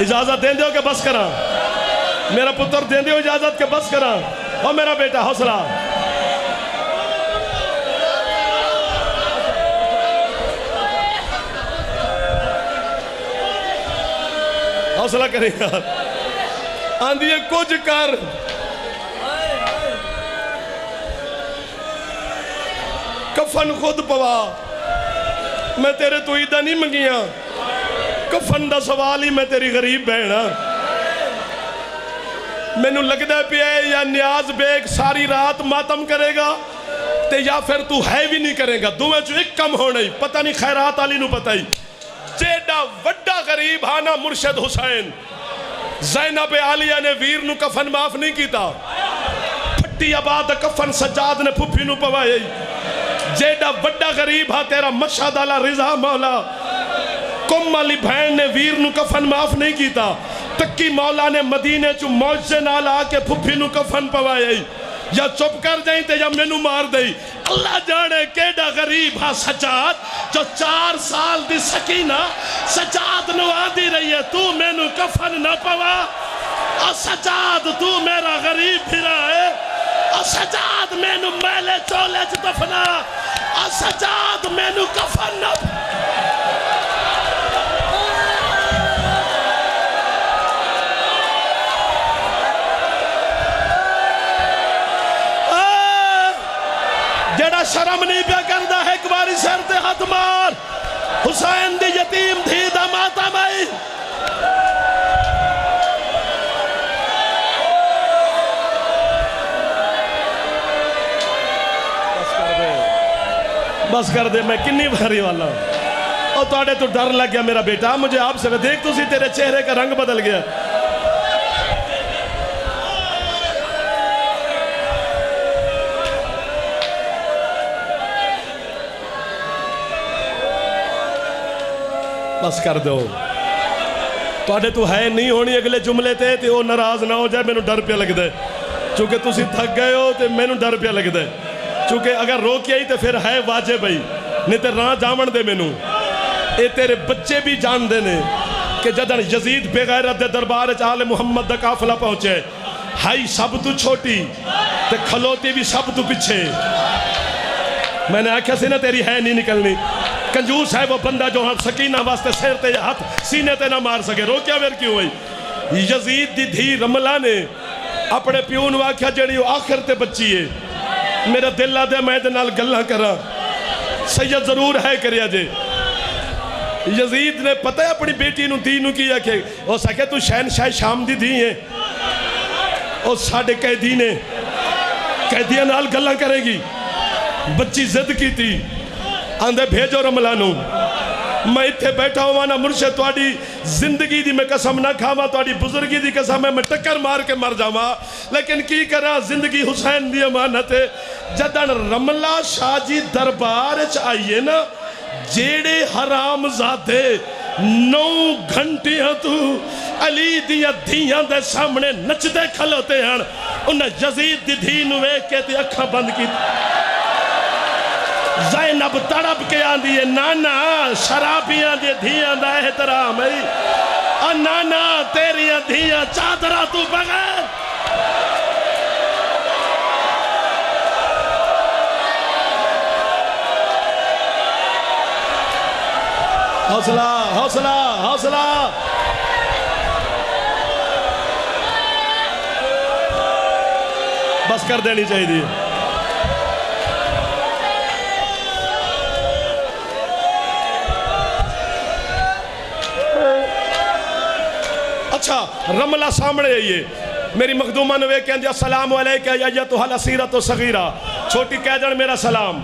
اجازت دیں دیو کہ بس کرا، میرا پتر دیں دیو اجازت کہ بس کرا، اور میرا بیٹا حوصلہ حوصلہ کریں گا، آندھیے کچھ کر کفن خود پوا، میں تیرے تو عیدہ نہیں منگیاں، کفن دا سوال ہی میں تیری غریب بہنا، میں نو لگ دے پہ ہے یا نیاز بیگ ساری رات ماتم کرے گا تے یا پھر تو ہے بھی نہیں کرے گا، دویں جو ایک کم ہونا ہی پتہ نہیں خیرات علی نو پتہ ہی، جیڑا وڈا غریب ہانا مرشد حسین، زینب عالیہ نے ویر نو کفن معاف نہیں کیتا، پھٹی آباد کفن سجاد نے پھپی نو پوائے، جیڑا وڈا غریب ہاں تیرا مشہد اللہ رضا مولا، کم علی بھین نے ویر نو کفن معاف نہیں کیتا، تکی مولا نے مدینے چو موجزے نال آکے پھپی نو کفن پوائے، یا چپ کر جائیں تے یا میں نو مار دئی، اللہ جانے کیڑا غریب ہاں سجاد، جو 4 سال دی سکینہ سجاد نو آدھی رہی ہے، تو میں نو کفن نہ پوا، اور سجاد تو میرا غریب پھرا ہے، اور سجاد میں نو میلے چولے چ دفنا، اور سجاد میں نو کفن نہ پوا، جڑا شرم نہیں پیا کردہ ہے ایک بار میری سر تے ہاتھ مار حسین دی یتیم دھی دا ماتم ہے بس کر دے میں کنی بھاری والا ہوں اور توڑے تو ڈر لگ گیا میرا بیٹا مجھے آپ سے دیکھ تو سی تیرے چہرے کا رنگ بدل گیا بس کر دو توڑے تو ہے نہیں ہونی اگلے جملے تے وہ ناراض نہ ہو جائے میں نو ڈر پہ لگ دے چونکہ تسی تھک گئے ہو تے میں نو ڈر پہ لگ دے چونکہ اگر روکی آئی تو پھر ہے واجب ہی نہیں تے راہ جامن دے میں نو اے تیرے بچے بھی جان دینے کہ جدن یزید بے غیرت دے دربار آل محمد دا قافلہ پہنچے ہائی سب تو چھوٹی تے کھلوتی بھی سب تو پچھے میں نے آکھا سی نا تیری ہے نہیں نکلنی کنجوس ہے وہ بندہ جو ہاں سکینہ واسطے سیر تے ہاتھ سینے تے نہ مار سکے روکیا ویر کیوں ہوئی یزید دی دھی رملہ نے اپنے پیون واقعہ جڑی آخر تے بچی ہے میرا دل آدھے میں دنال گلہ کرا سید ضرور ہے کریا جے یزید نے پتہ ہے اپنی بیٹی نو دینو کیا کہ وہ سکے تو شہنشاہ شام دی دی ہے وہ ساڑھے قیدی نے قیدیاں نال گلہ کرے گی بچی زد کی تھی آندھے بھیجو رملانو میں اتھے بیٹھا ہوا نا مرشد توڑی زندگی دی میں قسم نہ کھاوا توڑی بزرگی دی قسم میں ٹکر مار کے مر جاوا لیکن کی کرا زندگی حسین دی امانت ہے جدن رملہ شاہ جی دربار آئیے نا جیڑے حرام زادے 9 گھنٹیاں تو علی دیا دھیاں دے سامنے نچ دے کھلوتے ہیں انہیں یزید دی دھین ہوئے کہتے اکھا بند کی زینب تڑپ کے آن دیئے نانا شرابیاں دیئے دھیاں دا احترام ہے اور نانا تیریاں دھیاں چادرہ تو بغیر حوصلہ حوصلہ حوصلہ بس کر دینی چاہیے دی اچھا رملہ سامنے آئیے میری مخدومہ نوے کہن دیا السلام علیکہ ایتھا الاسیرۃ الصغیرہ چھوٹی قیدن میرا سلام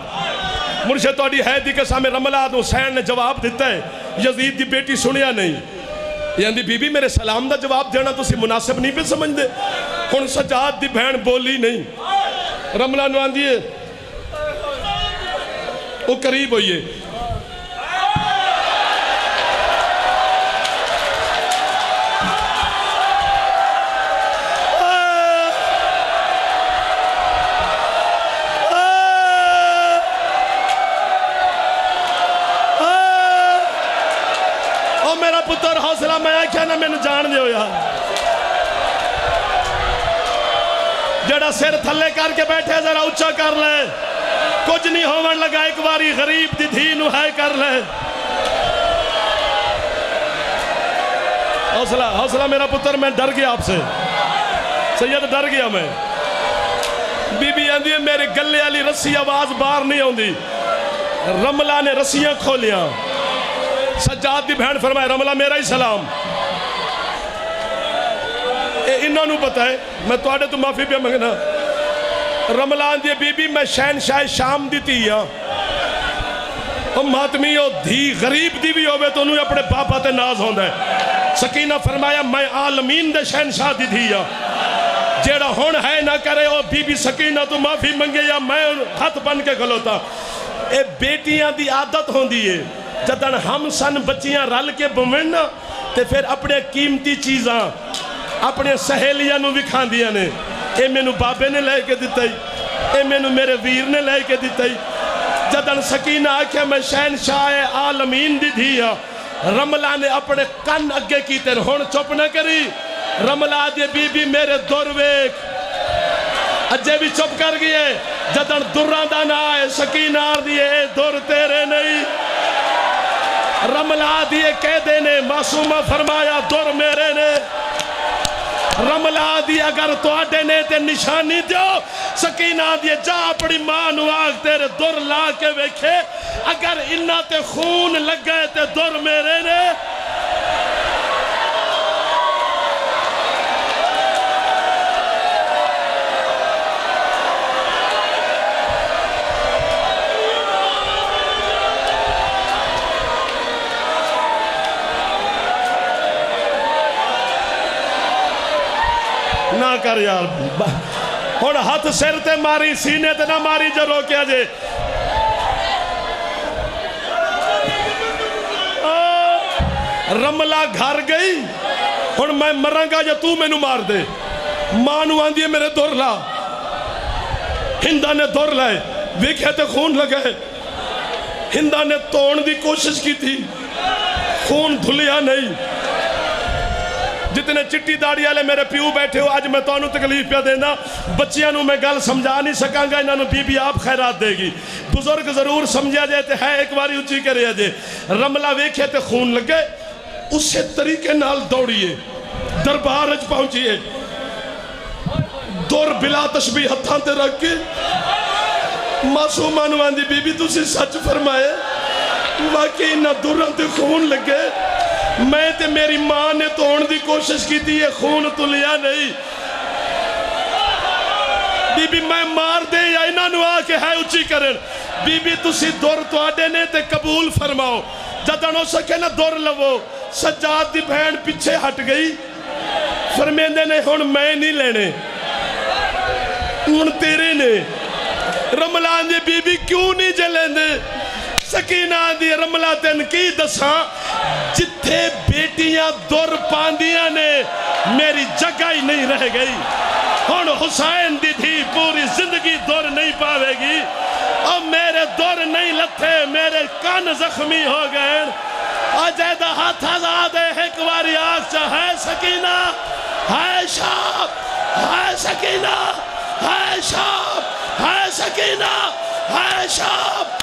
مرشد توڑی حیدی کے سامنے رملہ آدھو حسین نے جواب دیتا ہے یزید دی بیٹی سنیا نہیں یعنی بی بی میرے سلام دا جواب دینا تو سی مناسب نہیں پہ سمجھ دے ہن سجاد دی بہن بولی نہیں رملہ نوان دیئے وہ قریب ہوئیے پتر حوصلہ میں آکھیا نا میں نے جان دے ہو یار جڑا سر تھلے کر کے بیٹھے ذرا اچھا کر لے کچھ نہیں ہومن لگا ایک باری غریب دی دھینو ہے کر لے حوصلہ میرا پتر میں ڈر گیا آپ سے سید ڈر گیا میں بی بی آندھی ہے میرے گلے علی رسی آواز باہر نہیں ہوندی رملہ نے رسیاں کھولیاں سجاد دی بہن فرمائے رملہ میرا ہی سلام انہوں نے پتا ہے میں توڑے تو معافی پہ مگنا رملہ آندھی بی بی میں شہنشاہ شام دیتی ہاں ہم ماتمی ہو دھی غریب دی بھی ہوئے تو انہوں اپنے پاپا تے ناز ہوندہ ہے سکینہ فرمایا میں عالمین دے شہنشاہ دی تھی ہاں جیڑا ہون ہے نہ کرے او بی بی سکینہ تو معافی منگے یا میں ہاتھ بن کے گھلوتا اے بیٹیاں دی عادت ہوندی ہے جدن ہم سن بچیاں رل کے بمنا تے پھر اپنے قیمتی چیزاں اپنے سہیلیاں نو وکھان دیا نے اے میں نو بابے نے لے کے دیتا ہی اے میں نو میرے ویر نے لے کے دیتا ہی جدن سکینہ آکھے میں شہنشاہ عالمین دی دیا رملہ نے اپنے کن اگے کی تیر ہون چپ نہ کری رملہ دے بی بی میرے دور ویک اجے بھی چپ کر گئے جدن دران دانا آئے سکینہ آر دیئے دور تیرے نہیں رملہ دیئے کہہ دینے معصومہ فرمایا دور میرے نے رملہ دیئے اگر تو آڈے نے تے نشانی دیو سکینہ دیئے جا اپنی ماں نو آگ تیرے دور لا کے ویکھے اگر انہاں تے خون لگ گئے تے دور میرے نے نہ کر یار ہن ہاتھ سر تے ماری سینے تے نہ ماری جو روکیا جے رملہ گھر گئی ہن میں مراں گا یا تو میں نو مار دے ماں نو آندی ہے میرے دور لا ہندہ نے دور لائے ویکھے تے خون لگے ہندہ نے توڑ دی کوشش کی تھی خون دھلیا نہیں جتنے چٹی داڑی والے میرے پیو بیٹھے ہو آج میں تانوں تکلیف پہ دینا بچیاں نو میں گل سمجھا نہیں سکاں گا انہاں نو بی بی آپ خیرات دے گی بزرگ ضرور سمجھا جائے تے ہے ایک باری اچھی کرے جے رملہ ویکھے تے خون لگے اسے طریقے نال دوڑیے دربار اچ پہنچیے دور بلا تشبیہ ہتھاں تے رکھ کے معصومہ نو آندی بی بی تسی سچ فرمائے واقعی نہ دوراں تے خون لگے میں تے میری ماں نے توڑ دی کوشش کی تھی یہ خون تلیا نہیں بی بی میں مار دے یا انہاں نو آ کے ہے اچھی کرن بی بی تسی دور تو آڈے نے تے قبول فرماؤ جدن ہو سکے نہ دور لو سجاد دی بہن پیچھے ہٹ گئی فرمیندے نے ہن میں نہیں لینے ہن تیرے نے رملان دی بی بی کیوں نہیں جلیں دے سکینہ دی رملہ تین کی دساں جتھے بیٹیاں دور پاندیاں نے میری جگہ ہی نہیں رہ گئی ہن حسین دی تھی پوری زندگی دور نہیں پاوے گی اب میرے دور نہیں لتھے میرے کان زخمی ہو گئے آجیدہ ہاتھ آزاد ہے ایک باری آگ ہے سکینہ ہے شاب ہے سکینہ ہے شاب ہے سکینہ ہے شاب